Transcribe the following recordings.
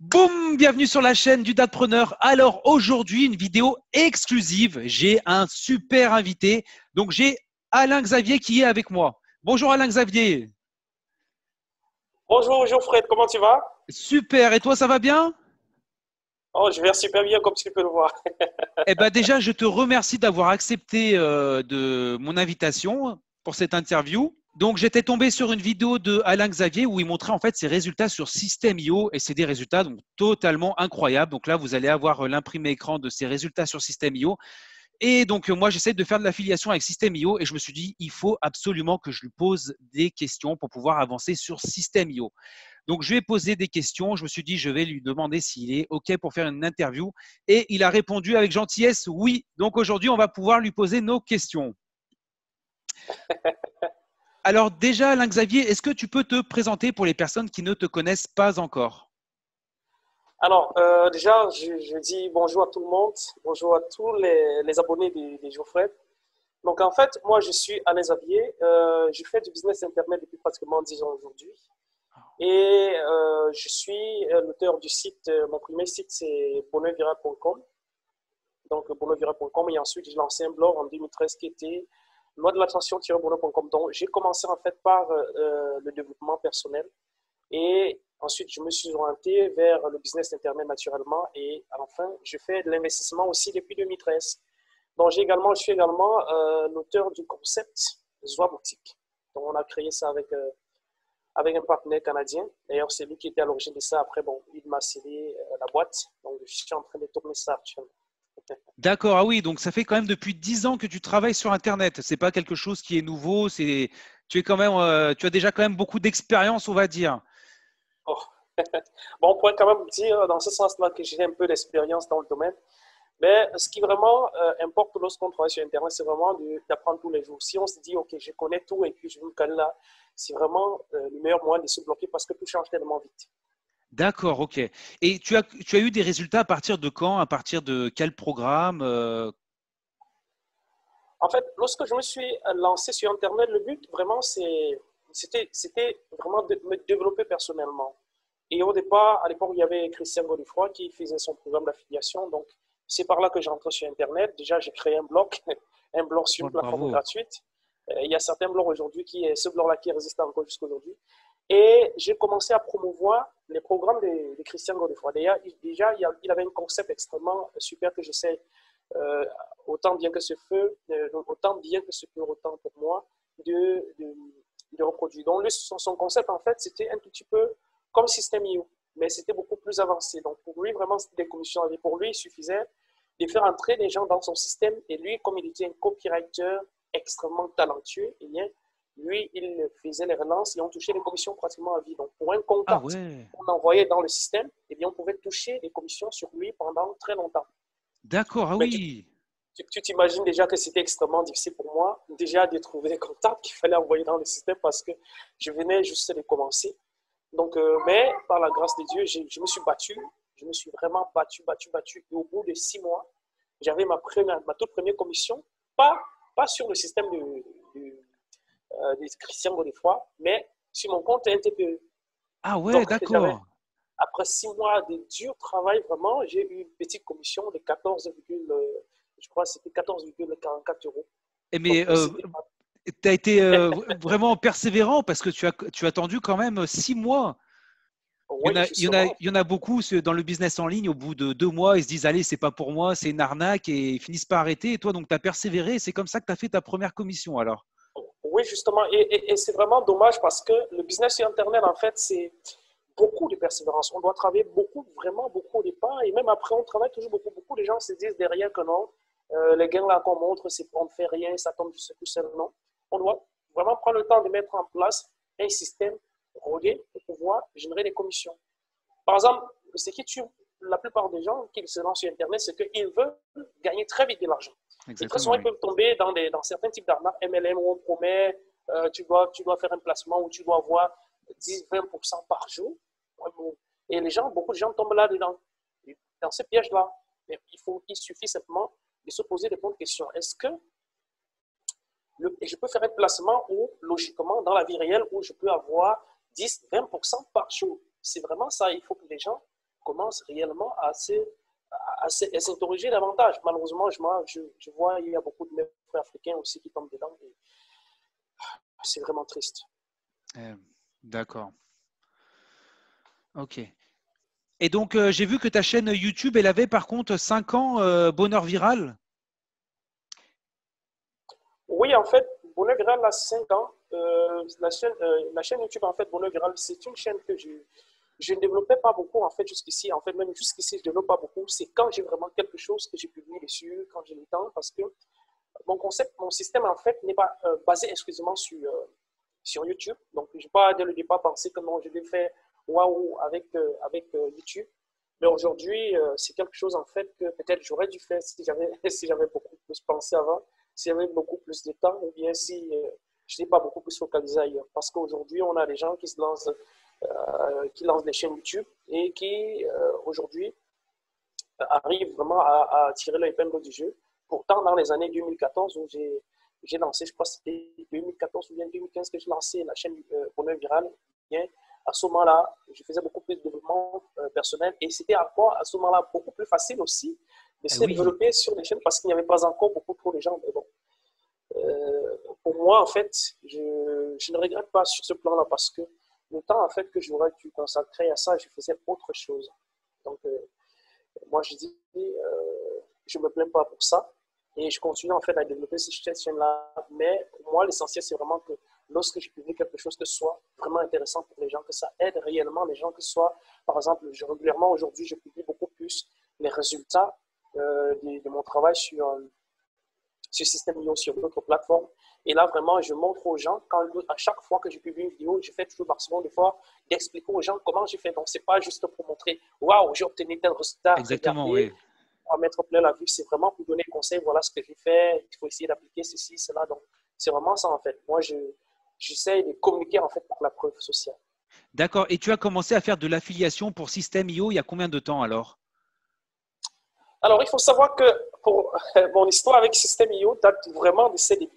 Boum, bienvenue sur la chaîne du Datpreneur. Alors aujourd'hui, une vidéo exclusive. J'ai un super invité. Donc j'ai Alain Xavier qui est avec moi. Bonjour Alain Xavier. Bonjour Geoffrey, comment tu vas? Super. Et toi, ça va bien? Oh, je vais super bien comme tu peux le voir. Eh ben déjà, je te remercie d'avoir accepté de mon invitation pour cette interview. Donc j'étais tombé sur une vidéo de Alain Xavier où il montrait en fait ses résultats sur System.io et c'est des résultats donc totalement incroyables. Donc là, vous allez avoir l'imprimé écran de ses résultats sur System.io. Et donc, moi, j'essaie de faire de l'affiliation avec System.io et je me suis dit, il faut absolument que je lui pose des questions pour pouvoir avancer sur System.io. Donc, je lui ai posé des questions. Je me suis dit, je vais lui demander s'il est OK pour faire une interview. Et il a répondu avec gentillesse, oui. Donc, aujourd'hui, on va pouvoir lui poser nos questions. Alors, déjà, Alain Xavier, est-ce que tu peux te présenter pour les personnes qui ne te connaissent pas encore? Alors, déjà, je dis bonjour à tout le monde, bonjour à tous les abonnés des Geoffrey. Donc, en fait, moi, je suis Alain Xavier. Je fais du business Internet depuis pratiquement 10 ans aujourd'hui. Et je suis l'auteur du site, mon premier site, c'est bonheurviral.com. Donc, bonheurviral.com. Et ensuite, j'ai lancé un blog en 2013 qui était loi de l'attraction-bonheur.com. Donc, j'ai commencé en fait par le développement personnel. Et ensuite, je me suis orienté vers le business Internet naturellement. Et enfin, je fais de l'investissement aussi depuis 2013. Donc, je suis également l'auteur du concept Zoa Boutique. Donc, on a créé ça avec un partenaire canadien. D'ailleurs, c'est lui qui était à l'origine de ça. Après, bon, il m'a cédé la boîte. Donc, je suis en train de tourner ça actuellement. D'accord, ah oui, donc ça fait quand même depuis 10 ans que tu travailles sur Internet. C'est pas quelque chose qui est nouveau, tu es quand même, tu as déjà quand même beaucoup d'expérience, on va dire. Oh. Bon, on pourrait quand même dire dans ce sens-là que j'ai un peu d'expérience dans le domaine. Mais ce qui vraiment importe lorsqu'on travaille sur Internet, c'est vraiment d'apprendre tous les jours. Si on se dit, OK, je connais tout et puis je me cale là, c'est vraiment le meilleur moyen de se bloquer parce que tout change tellement vite. D'accord, ok. Et tu as eu des résultats à partir de quand? À partir de quel programme? En fait, lorsque je me suis lancé sur Internet, le but vraiment, c'était vraiment de me développer personnellement. Et au départ, à l'époque, il y avait Christian Godefroy qui faisait son programme d'affiliation. Donc, c'est par là que j'ai entré sur Internet. Déjà, j'ai créé un blog, un blog sur Oh, une plateforme bravo. gratuite. Il y a certains blogs aujourd'hui ce blog-là qui résiste encore jusqu'à aujourd'hui. Et j'ai commencé à promouvoir les programmes de Christian Godefroy. Déjà, il avait un concept extrêmement super que j'essaie euh, autant bien que ce feu, autant bien que ce peut, autant pour moi, de, de, de reproduire. Donc, son concept, en fait, c'était un tout petit peu comme System.io, mais c'était beaucoup plus avancé. Donc, pour lui, vraiment, c'était des commissions. Et pour lui, il suffisait de faire entrer des gens dans son système. Et lui, comme il était un copywriter extrêmement talentueux, eh bien, lui, il faisait les relances et on touchait les commissions pratiquement à vie. Donc, pour un Ah contact ouais. qu'on envoyait dans le système, eh bien, on pouvait toucher les commissions sur lui pendant très longtemps. D'accord, ah Mais oui. tu t'imagines déjà que c'était extrêmement difficile pour moi, déjà de trouver les contacts qu'il fallait envoyer dans le système parce que je venais juste de commencer. Donc, mais par la grâce de Dieu, je me suis battu. Je me suis vraiment battu. Et au bout de 6 mois, j'avais ma toute première commission, pas sur le système de Christian Godefroy, mais sur mon compte NTPE. Ah ouais, Donc, d'accord. après 6 mois de dur travail, vraiment, j'ai eu une petite commission de 14, je crois que c'était 14,44 euros. Et Donc, mais c'était tu as été vraiment persévérant parce que tu as attendu quand même 6 mois. Il y en oui, a, il y en a, il justement. y en a beaucoup dans le business en ligne, au bout de 2 mois, ils se disent, allez, c'est pas pour moi, c'est une arnaque et ils finissent par arrêter. Et toi, donc, tu as persévéré et c'est comme ça que tu as fait ta première commission alors. Oui, justement. Et c'est vraiment dommage parce que le business sur Internet, en fait, c'est beaucoup de persévérance. On doit travailler beaucoup, vraiment beaucoup au départ. Et même après, on travaille toujours beaucoup. Beaucoup de gens se disent derrière que non, les gains là qu'on montre, c'est on ne fait rien, ça tombe tout seul. Non. On doit vraiment prendre le temps de mettre en place un système rodé pour pouvoir générer des commissions. Par exemple, ce qui tue la plupart des gens qui se lancent sur Internet, c'est qu'ils veulent gagner très vite de l'argent. Et très Exactement, souvent, ils oui. peuvent tomber dans certains types d'arnaques MLM où on promet tu dois faire un placement où tu dois avoir 10-20% par jour. Et beaucoup de gens tombent là-dedans, dans ce piège-là. Mais il suffit simplement de se poser des bonnes questions. Est-ce que je peux faire un placement où, logiquement, dans la vie réelle, où je peux avoir 10-20% par jour? C'est vraiment ça. Il faut que les gens commence réellement à s'interroger davantage. Malheureusement, je vois, il y a beaucoup de mes frères africains aussi qui tombent dedans. Et c'est vraiment triste. D'accord. Ok. Et donc, j'ai vu que ta chaîne YouTube, elle avait par contre 5 ans, Bonheur Viral. Oui, en fait, Bonheur Viral a 5 ans. La chaîne YouTube, en fait, Bonheur Viral, c'est une chaîne que je ne développais pas beaucoup, en fait, jusqu'ici. En fait, même jusqu'ici, je ne développe pas beaucoup. C'est quand j'ai vraiment quelque chose que j'ai publié dessus, quand j'ai le temps, parce que mon système, en fait, n'est pas basé exclusivement sur YouTube. Donc, je n'ai pas, dès le départ, pensé que non, je vais faire waouh avec YouTube. Mais aujourd'hui, c'est quelque chose, en fait, que peut-être j'aurais dû faire si j'avais beaucoup plus pensé avant, si j'avais beaucoup plus de temps, ou bien si je n'étais pas beaucoup plus focalisé ailleurs. Parce qu'aujourd'hui, on a des gens qui lancent des chaînes YouTube et qui, aujourd'hui, arrivent vraiment à tirer l'épingle du jeu. Pourtant, dans les années 2014, où j'ai lancé, je crois que c'était 2014 ou bien 2015 que j'ai lancé la chaîne Bonheur Viral, bien, à ce moment-là, je faisais beaucoup plus de développement personnel et c'était encore à ce moment-là beaucoup plus facile aussi de se développer sur les chaînes parce qu'il n'y avait pas encore beaucoup trop de gens. Mais bon, pour moi, en fait, je ne regrette pas sur ce plan-là parce que le temps en fait, que j'aurais dû consacrer à ça, je faisais autre chose. Donc, moi, je dis, je ne me plains pas pour ça. Et je continue en fait à développer cette chaîne-là. Mais pour moi, l'essentiel, c'est vraiment que lorsque je publie quelque chose que ce soit vraiment intéressant pour les gens, que ça aide réellement les gens, que ce soit, par exemple, régulièrement aujourd'hui, je publie beaucoup plus les résultats de mon travail sur Système.io, sur d'autres plateformes. Et là, vraiment, je montre aux gens, à chaque fois que je publie une vidéo, je fais toujours le maximum de fois d'expliquer aux gens comment j'ai fait. Donc, ce n'est pas juste pour montrer, waouh, j'ai obtenu tel résultat. Exactement, regardez, oui. à mettre plein la vue, c'est vraiment pour donner des conseils, voilà ce que j'ai fait, il faut essayer d'appliquer ceci, cela. Donc, c'est vraiment ça en fait. Moi, j'essaie de communiquer en fait pour la preuve sociale. D'accord. Et tu as commencé à faire de l'affiliation pour Système.io il y a combien de temps alors? Alors, il faut savoir que pour mon histoire avec Système.io date vraiment de ses débuts.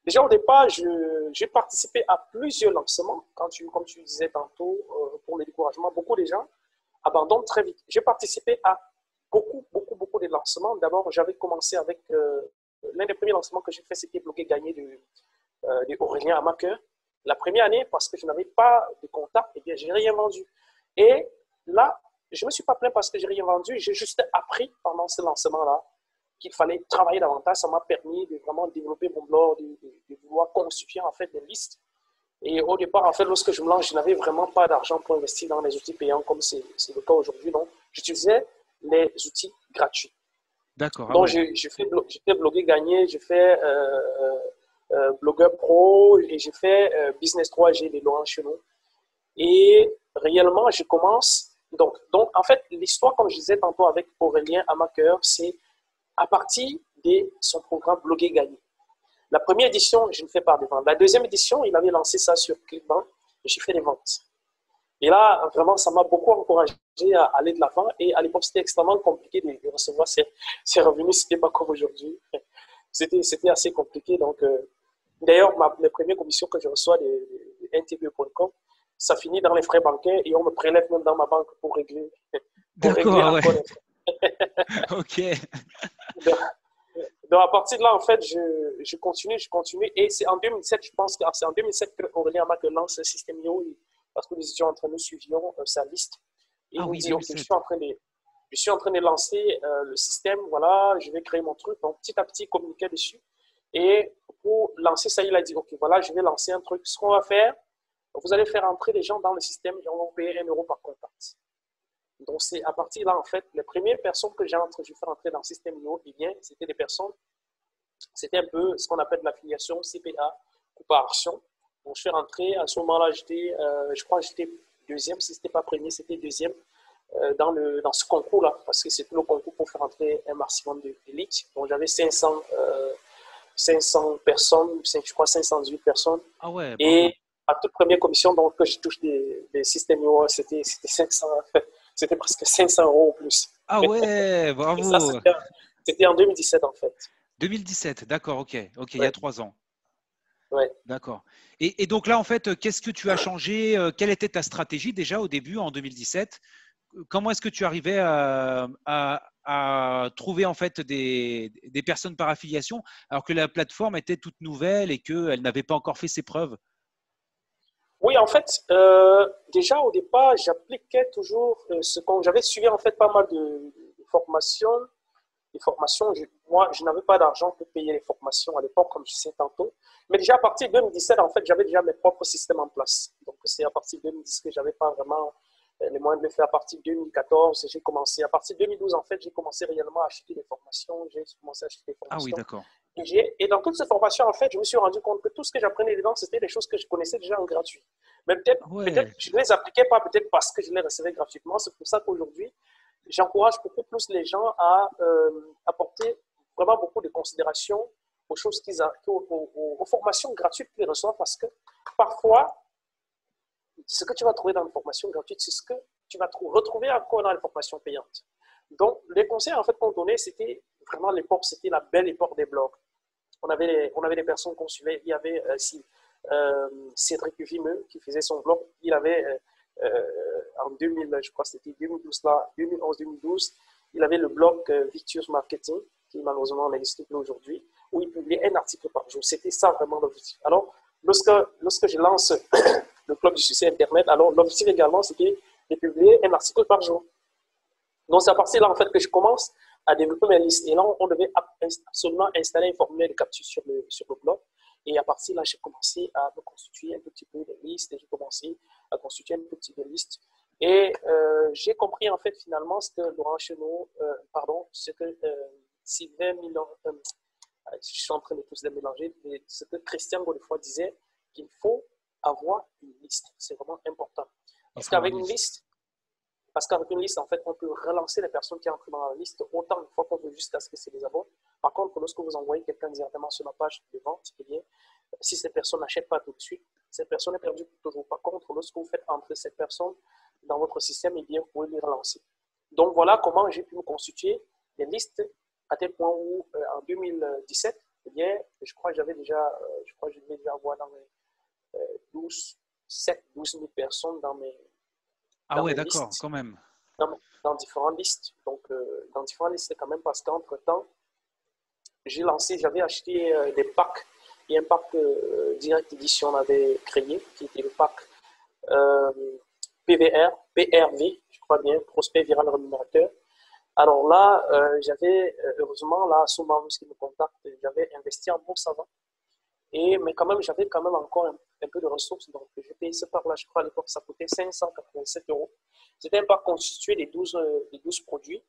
Déjà au départ, j'ai participé à plusieurs lancements. Comme tu disais tantôt, pour le découragement, beaucoup de gens abandonnent très vite. J'ai participé à beaucoup de lancements. D'abord, j'avais commencé avec l'un des premiers lancements que j'ai fait, c'était Bloguer Gagner de Aurélien Amaker. La première année, parce que je n'avais pas de contact, eh bien, je n'ai rien vendu. Et là, je ne me suis pas plaint parce que je n'ai rien vendu. J'ai juste appris pendant ce lancement-là qu'il fallait travailler davantage. Ça m'a permis de vraiment développer mon blog, de vouloir constituer en fait des listes. Et au départ, en fait, lorsque je me lance, je n'avais vraiment pas d'argent pour investir dans les outils payants comme c'est le cas aujourd'hui. Donc, j'utilisais les outils gratuits. D'accord. Donc, j'ai fait Bloguer Gagner, j'ai fait Blogueur Pro et j'ai fait Business 3G de Laurent Chenot. Et réellement, je commence. Donc en fait, l'histoire, comme je disais tantôt avec Aurélien Amaker, c'est à partir de son programme Bloguer Gagner. La première édition, je ne fais pas de ventes. La deuxième édition, il avait lancé ça sur Clickbank et j'ai fait des ventes. Et là, vraiment, ça m'a beaucoup encouragé à aller de l'avant. Et à l'époque, c'était extrêmement compliqué de recevoir ces revenus. Ce n'était pas comme aujourd'hui. C'était assez compliqué. Donc, d'ailleurs, les premières commissions que je reçois de ntb.com, ça finit dans les frais bancaires et on me prélève même dans ma banque pour régler. D'accord, ouais. Ok. Donc, à partir de là, en fait, je continue. Et c'est en 2007, je pense que c'est en 2007 que Aurélien Amaker lance Système.io parce que nous étions en train de suivre sa liste. Et il nous dit, OK, je suis en train de lancer le système, voilà, je vais créer mon truc. Donc, petit à petit, il communiquait dessus. Et pour lancer ça, il a dit, OK, voilà, je vais lancer un truc. Ce qu'on va faire, vous allez faire entrer les gens dans le système et on va payer 1 euro par contact. Donc, c'est à partir de là, en fait, les premières personnes que j'ai fait entrer dans le système IO, eh bien, c'était des personnes, c'était un peu ce qu'on appelle de l'affiliation CPA ou par action. Donc, je suis rentré, à ce moment-là, je crois que j'étais deuxième, si ce n'était pas premier, c'était deuxième dans ce concours-là, parce que c'était le concours pour faire entrer un maximum d'élite. Donc, j'avais 500 personnes, je crois 518 personnes. Ah ouais, et à toute première commission, donc, que je touche des systèmes IO, c'était 500. C'était presque 500 euros ou plus. Ah ouais, bravo. Et ça, c'était en 2017 en fait. 2017, d'accord, ok, ouais. Il y a 3 ans. Ouais. D'accord. Et donc là, en fait, qu'est-ce que tu as changé? Quelle était ta stratégie déjà au début, en 2017? comment est-ce que tu arrivais à trouver en fait des personnes par affiliation alors que la plateforme était toute nouvelle et qu'elle n'avait pas encore fait ses preuves? Oui, en fait, déjà au départ, j'appliquais toujours ce qu'on. J'avais suivi en fait pas mal de formations. Les formations, moi, je n'avais pas d'argent pour payer les formations à l'époque, comme je disais tantôt. Mais déjà à partir de 2017, en fait, j'avais déjà mes propres systèmes en place. Donc, c'est à partir de 2010 que je n'avais pas vraiment les moyens de le faire. À partir de 2014, j'ai commencé. À partir de 2012, en fait, j'ai commencé réellement à acheter des formations. J'ai commencé à acheter des Ah oui, formations. d'accord. Et dans toutes ces formations, en fait, je me suis rendu compte que tout ce que j'apprenais dedans, c'était des choses que je connaissais déjà en gratuit. Mais peut-être, Ah peut-être ouais. je ne les appliquais pas, peut-être parce que je les recevais gratuitement. C'est pour ça qu'aujourd'hui, j'encourage beaucoup plus les gens à apporter vraiment beaucoup de considération aux choses aux formations gratuites qu'ils reçoivent, parce que parfois, ce que tu vas trouver dans les formations gratuites, c'est ce que tu vas retrouver encore dans les formations payantes. Donc, les conseils en fait qu'on donnait, c'était vraiment l'époque, c'était la belle époque des blogs. On avait des personnes qu'on suivait. Il y avait Cédric Vimeux qui faisait son blog. Il avait en 2000, je crois que c'était 2012 là, 2011-2012, il avait le blog Victus Marketing, qui malheureusement n'existe plus aujourd'hui, où il publiait un article par jour. C'était ça vraiment l'objectif. Alors, lorsque je lance le club du succès Internet, alors l'objectif également, c'était de publier un article par jour. Donc, c'est à partir de là, en fait, que je commence à développer mes listes. Et là, on devait absolument installer un formulaire de capture sur le blog. Et à partir de là, j'ai commencé à me constituer un petit peu de listes. Et j'ai commencé à constituer un petit peu de listes. Et j'ai compris, en fait, finalement, ce que Laurent Chenot, ce que Sylvain Milan, je suis en train de tous les mélanger, mais ce que Christian Godefroy disait, qu'il faut avoir une liste. C'est vraiment important. Il Parce faut avoir qu'avec une une liste. liste, parce qu'avec une liste, en fait, on peut relancer les personnes qui entrent dans la liste autant de fois qu'on veut jusqu'à ce que c'est des abonnés. Par contre, lorsque vous envoyez quelqu'un directement sur la page de vente, eh bien, si cette personne n'achète pas tout de suite, cette personne est perdue pour toujours. Par contre, lorsque vous faites entrer cette personne dans votre système, eh bien, vous pouvez les relancer. Donc, voilà comment j'ai pu me constituer des listes à tel point où, en 2017, eh bien, je crois que je devais déjà avoir dans mes 12 000 personnes dans mes Ah ouais, d'accord, listes, quand même. dans différentes listes. Donc, dans différentes listes quand même, parce qu'entre-temps, j'avais acheté des packs. Il y a un pack Direct Edition on avait créé, qui était le pack PRV, je crois bien, Prospect Viral Rémunérateur. Alors là, heureusement, là, Soumam, qui me contacte, j'avais investi en bourse avant. Mais quand même, j'avais quand même encore un peu de ressources. Donc, j'ai payé ce pack-là, je crois à l'époque, ça coûtait 587 €. C'était un pack constitué des 12 produits.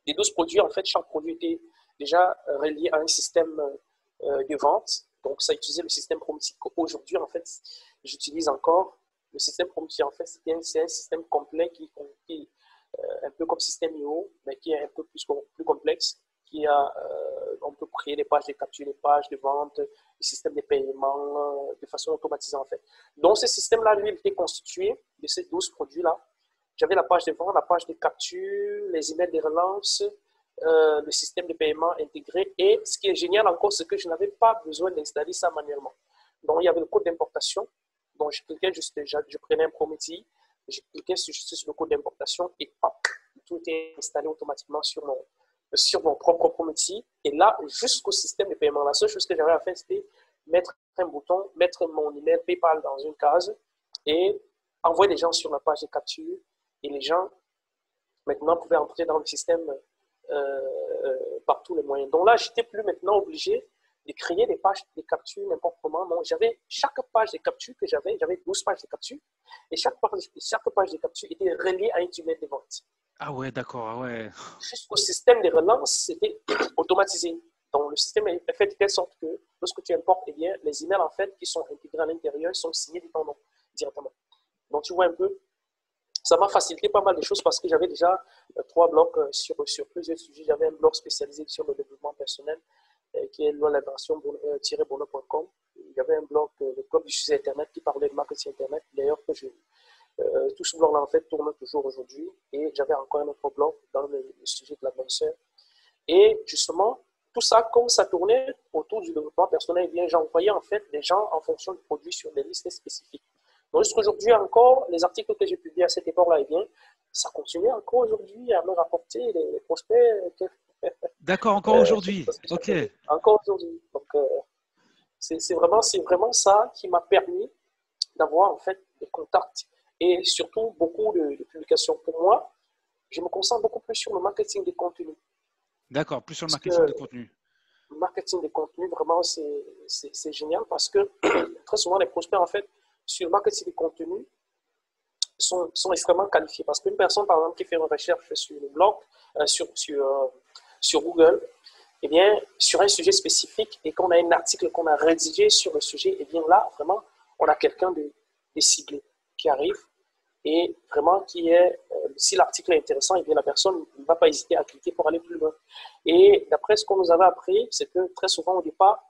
Les 12 produits, en fait, chaque produit était déjà relié à un système de vente. Donc, ça utilisait le système Prometheus. Aujourd'hui, en fait, j'utilise encore le système Prometheus. En fait, c'est un système complet qui est un peu comme système IO, mais qui est un peu plus complexe. On peut créer des pages de capture, des pages de vente, le système de paiement de façon automatisée, en fait. Donc, ce système-là, lui, il était constitué de ces 12 produits-là. J'avais la page de vente, la page de capture, les emails de relance, le système de paiement intégré. Et ce qui est génial encore, c'est que je n'avais pas besoin d'installer ça manuellement. Donc, il y avait le code d'importation. Donc, je cliquais juste, je prenais un Prometheus, je cliquais juste sur le code d'importation et hop, tout était installé automatiquement sur mon propre Prometheus. Et là, jusqu'au système de paiement, la seule chose que j'avais à faire, c'était mettre un bouton, mettre mon email PayPal dans une case et envoyer les gens sur la page de capture. Et les gens, maintenant, pouvaient entrer dans le système par tous les moyens. Donc là, je n'étais plus maintenant obligé de créer des pages de capture n'importe comment. Donc, chaque page de capture que j'avais 12 pages de capture. Et chaque page de capture était reliée à un tunnel de vente. Ah ouais, d'accord, ah ouais. Jusqu'au système de relance, c'était automatisé. Donc, le système est fait de telle sorte que lorsque tu importes, eh bien, les emails en fait, qui sont intégrés à l'intérieur sont signés de ton nom directement. Donc, tu vois un peu, ça m'a facilité pas mal de choses parce que j'avais déjà 3 blogs sur plusieurs sujets. J'avais un blog spécialisé sur le développement personnel qui est la version-bonheur.com. J'avais un blog, le club du succès Internet, qui parlait de marketing Internet. D'ailleurs, tout ce blog-là, en fait, tourne toujours aujourd'hui. Et j'avais encore un autre blog dans le sujet de la minceur. Et justement, tout ça, comme ça tournait autour du développement personnel, eh bien, j'envoyais en fait des gens en fonction du produit sur des listes spécifiques. Donc, jusqu'aujourd'hui encore, les articles que j'ai publiés à cette époque-là, eh bien, ça continue encore aujourd'hui à me rapporter les prospects. D'accord, encore aujourd'hui. Ok. Encore aujourd'hui. Donc, c'est vraiment ça qui m'a permis d'avoir en fait des contacts et surtout beaucoup de publications. Pour moi, je me concentre beaucoup plus sur le marketing des contenus. D'accord, plus sur le Parce marketing que de contenu. le marketing des contenus, vraiment, c'est génial parce que très souvent, les prospects, en fait, sur le marketing des contenus, sont extrêmement qualifiés. Parce qu'une personne, par exemple, qui fait une recherche sur le blog, sur Google, eh bien, sur un sujet spécifique et qu'on a un article qu'on a rédigé sur le sujet, eh bien là, vraiment, on a quelqu'un de ciblé qui arrive et vraiment qui est, si l'article est intéressant, eh bien la personne ne va pas hésiter à cliquer pour aller plus loin. Et d'après ce qu'on nous avait appris, c'est que très souvent au départ,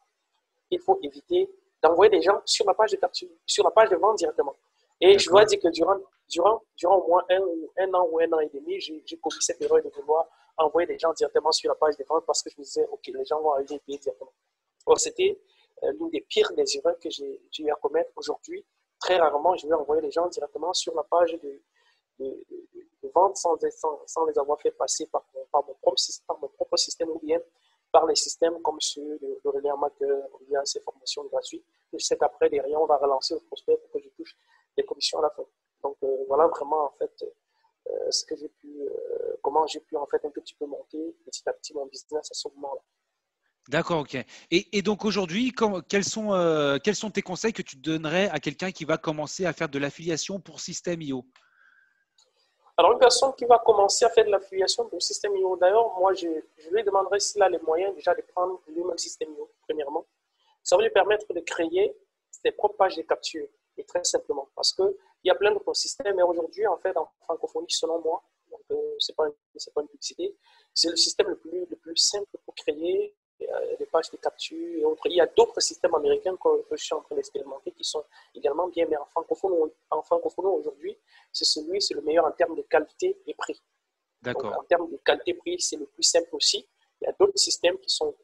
il faut éviter d'envoyer des gens sur la page de capture, sur la page de vente directement. Et je dois dire que durant au moins un an ou un an et demi, j'ai commis cette erreur de vouloir envoyer des gens directement sur la page de vente parce que je me disais, OK, les gens vont arriver et payer directement. Or, c'était l'une des pires des erreurs que j'ai eu à commettre aujourd'hui. Très rarement, je vais envoyer les gens directement sur la page de vente sans les avoir fait passer par mon propre système ou bien par les systèmes comme ceux d'Aurélien Amateur via ses formations gratuites. Je sais qu'après, derrière, on va relancer le prospect pour que je touche des commissions à la fin. Donc, voilà vraiment, en fait, ce que j'ai pu, comment j'ai pu, en fait, un petit peu monter petit à petit mon business à ce moment-là. D'accord, ok. Et donc aujourd'hui, quels sont tes conseils que tu donnerais à quelqu'un qui va commencer à faire de l'affiliation pour Système.io? Alors, une personne qui va commencer à faire de l'affiliation pour Système.io, d'ailleurs, moi, je lui demanderais s'il a les moyens déjà de prendre lui-même Système.io, premièrement. Ça va lui permettre de créer ses propres pages de capture, et très simplement, parce qu'il y a plein d'autres systèmes, et aujourd'hui, en fait, en francophonie, selon moi, donc c'est pas une publicité, c'est le système le plus simple pour créer des pages de capture et autres. Il y a d'autres systèmes américains que je suis en train d'expérimenter qui sont également bien, mais en francophonie aujourd'hui, c'est le meilleur en termes de qualité et prix. D'accord. Donc, en termes de qualité-prix, c'est le plus simple aussi. Il y a d'autres systèmes qui sont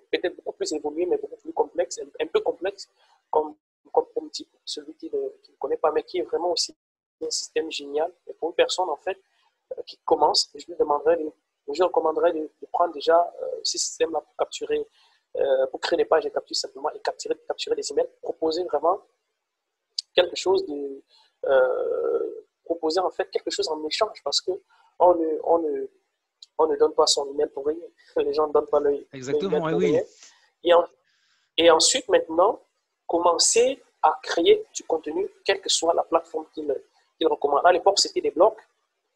peut-être beaucoup plus évolués, mais beaucoup plus complexes, un peu complexes, comme celui qui ne connaît pas, mais qui est vraiment aussi un système génial. Et pour une personne, en fait, qui commence, je lui recommanderais de prendre déjà ces systèmes-là pour capturer, pour créer des pages de capture simplement et capturer des emails, proposer vraiment quelque chose proposer en fait quelque chose en échange parce que on ne donne pas son email pour rien. Les gens ne donnent pas leur Exactement, email pour oui. rien. Et ensuite, maintenant, commencer à créer du contenu, quelle que soit la plateforme qu'il recommande. À l'époque, c'était des blogs.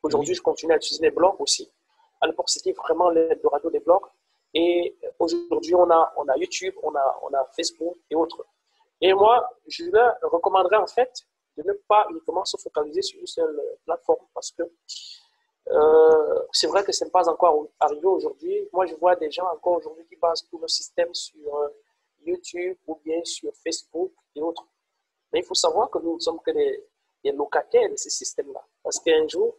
Aujourd'hui, je continue à utiliser les blogs aussi. À l'époque, c'était vraiment l'Eldorado des blogs. Et aujourd'hui, on a YouTube, on a Facebook et autres. Et moi, je leur recommanderais en fait de ne pas uniquement se focaliser sur une seule plateforme parce que c'est vrai que ce n'est pas encore arrivé aujourd'hui. Moi, je vois des gens encore aujourd'hui qui basent tout le système sur YouTube ou bien sur Facebook et autres. Mais il faut savoir que nous ne sommes que des locataires de ces systèmes-là. Parce qu'un jour,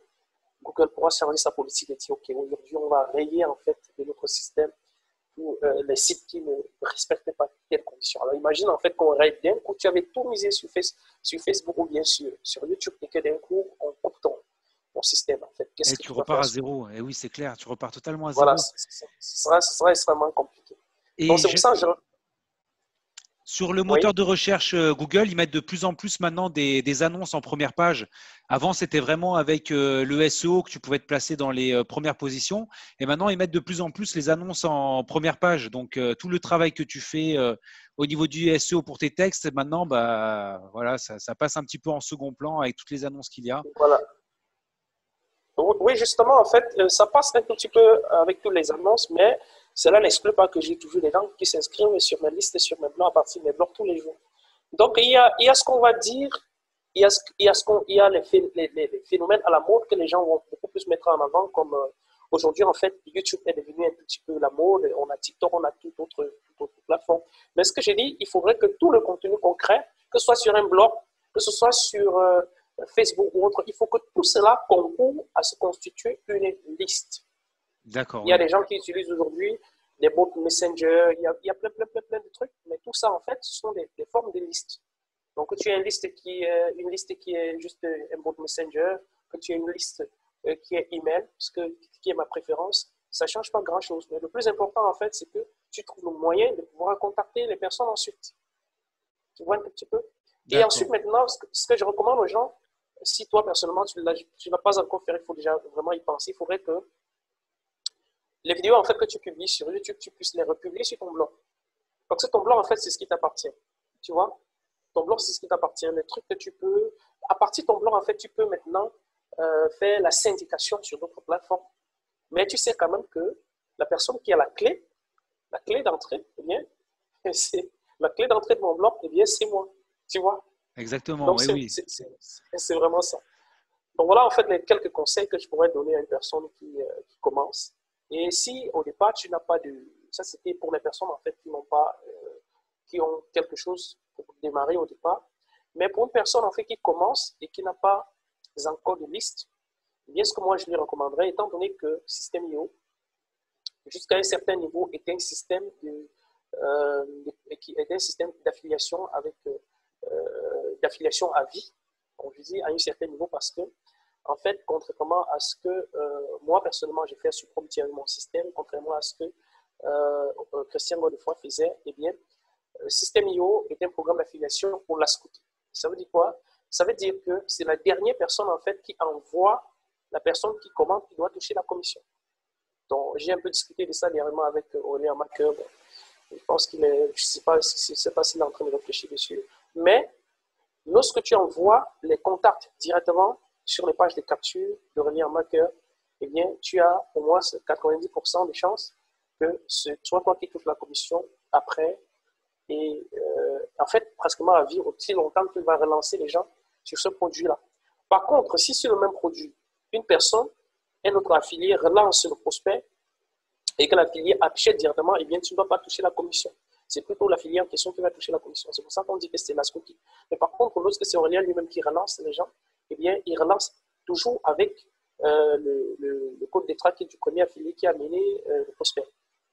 Google pourra changer sa politique et dire, OK, aujourd'hui, on va rayer en fait de notre système pour les sites qui ne respectent pas telles conditions. Alors, imagine en fait qu'on raye d'un coup, tu avais tout misé sur Facebook ou bien sur YouTube et que d'un coup, on coupe ton système. En fait. Et tu repars à zéro. Et oui, c'est clair, tu repars totalement à zéro. Voilà, ce sera extrêmement compliqué. Et donc, c'est pour ça que sur le moteur de recherche Google, ils mettent de plus en plus maintenant des annonces en première page. Avant, c'était vraiment avec le SEO que tu pouvais te placer dans les premières positions. Et maintenant, ils mettent de plus en plus les annonces en première page. Donc, tout le travail que tu fais au niveau du SEO pour tes textes, maintenant, bah, voilà, ça passe un petit peu en second plan avec toutes les annonces qu'il y a. Voilà. Oui, justement, en fait, ça passe un petit peu avec toutes les annonces, mais cela n'exclut pas que j'ai toujours des gens qui s'inscrivent sur mes listes, sur mes blogs, à partir de mes blogs tous les jours. Donc, il y a ce qu'on va dire, il y a les phénomènes à la mode que les gens vont beaucoup plus mettre en avant, comme aujourd'hui, en fait, YouTube est devenu un petit peu la mode, on a TikTok, on a toute autre plateforme. Mais ce que j'ai dit, il faudrait que tout le contenu concret, que ce soit sur un blog, que ce soit sur Facebook ou autre, il faut que tout cela concourt à se constituer une liste. D'accord. Il y a des gens qui utilisent aujourd'hui des bots Messenger, il y a plein de trucs, mais tout ça, en fait, ce sont des formes de listes. Donc, tu as une liste qui est juste un bot Messenger, que tu aies une liste qui est email, qui est ma préférence, ça ne change pas grand-chose. Mais le plus important, en fait, c'est que tu trouves le moyen de pouvoir contacter les personnes ensuite. Tu vois un petit peu? Et ensuite, maintenant, ce que je recommande aux gens, si toi, personnellement, tu ne l'as pas encore fait, il faut déjà vraiment y penser. Il faudrait que les vidéos en fait, que tu publies sur YouTube, tu puisses les republier sur ton blog. Donc, ton blog, en fait, c'est ce qui t'appartient. Tu vois? Ton blog, c'est ce qui t'appartient. Les trucs que tu peux… À partir de ton blog, en fait, tu peux maintenant faire la syndication sur d'autres plateformes. Mais tu sais quand même que la personne qui a la clé d'entrée, eh bien, c'est la clé d'entrée de mon blog, eh bien, c'est moi. Tu vois? Exactement, Donc, oui. c'est vraiment ça. Donc, voilà, en fait, les quelques conseils que je pourrais donner à une personne qui commence. Et si, au départ, tu n'as pas de… Ça, c'était pour les personnes, en fait, qui n'ont pas… qui ont quelque chose pour démarrer au départ. Mais pour une personne, en fait, qui commence et qui n'a pas encore de liste, eh bien, ce que moi, je lui recommanderais, étant donné que System.io, jusqu'à un certain niveau, est un système d'affiliation avec… d'affiliation à vie, comme je dis, à un certain niveau, parce que, en fait, contrairement à ce que moi, personnellement, j'ai fait sur Promptia mon système, contrairement à ce que Christian Godefroy faisait, eh bien, System.io est un programme d'affiliation pour la scout. Ça veut dire quoi? Ça veut dire que c'est la dernière personne, en fait, qui envoie la personne qui commande, qui doit toucher la commission. Donc, j'ai un peu discuté de ça dernièrement avec Aurélien Macker. Je pense qu'il est, je ne sais pas s'il est en train de réfléchir dessus. Mais, lorsque tu envoies les contacts directement sur les pages de capture d'Aurélien Macker, eh bien, tu as au moins 90% de chances que ce soit toi qui touches la commission après. Et en fait, pratiquement à vie, aussi longtemps qu'il va relancer les gens sur ce produit-là. Par contre, si sur le même produit, une personne, un autre affilié relance le prospect et que l'affilié achète directement, eh bien, tu ne dois pas toucher la commission. C'est plutôt l'affilié en question qui va toucher la commission. C'est pour ça qu'on dit que c'est la scootie. Mais par contre, lorsque c'est Aurélien lui-même qui relance les gens, eh bien, il relance toujours avec le code des traques du premier affilié qui a mené le prospect.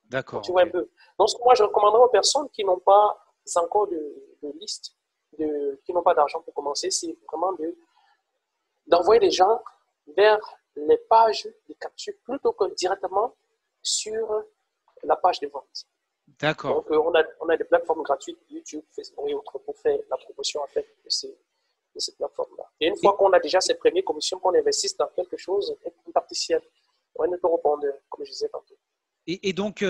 D'accord. Tu vois un peu. Donc, moi, je recommanderais aux personnes qui n'ont pas encore de liste, qui n'ont pas d'argent pour commencer, c'est vraiment d'envoyer les gens vers les pages de capture plutôt que directement sur la page de vente. D'accord. Donc, on a des plateformes gratuites, YouTube, Facebook et autres, pour faire la promotion en fait, de ces plateformes-là. Et une fois qu'on a déjà ces premières commissions, qu'on investisse dans quelque chose, une partie ciel, on ne peut répondre, comme je disais tantôt. Et donc,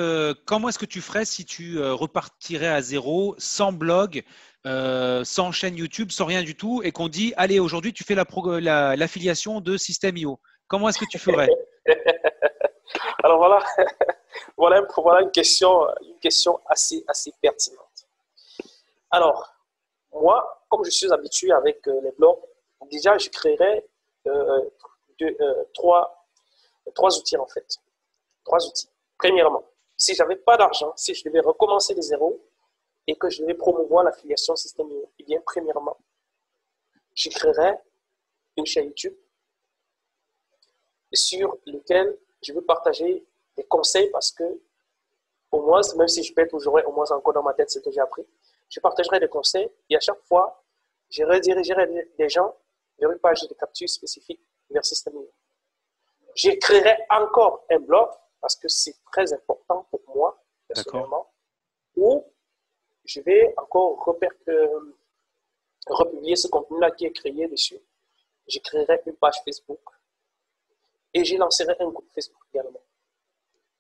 comment est-ce que tu ferais si tu repartirais à zéro, sans blog, sans chaîne YouTube, sans rien du tout, et qu'on dit, allez, aujourd'hui, tu fais l'affiliation de System.io. Comment est-ce que tu ferais? Alors voilà, voilà une question assez pertinente. Alors, moi, comme je suis habitué avec les blogs, déjà, je créerais trois outils en fait. 3 outils. Premièrement, si je n'avais pas d'argent, si je devais recommencer de zéro et que je devais promouvoir l'affiliation System.io, eh bien, premièrement, je créerais une chaîne YouTube sur laquelle je veux partager des conseils parce que, au moins, même si je perds toujours, au moins encore dans ma tête ce que j'ai appris, je partagerai des conseils et à chaque fois, je redirigerai des gens vers une page de capture spécifique vers System.io. Je créerai encore un blog parce que c'est très important pour moi, personnellement, où je vais encore republier ce contenu-là qui est créé dessus. Je créerai une page Facebook et je lancerai un groupe Facebook également.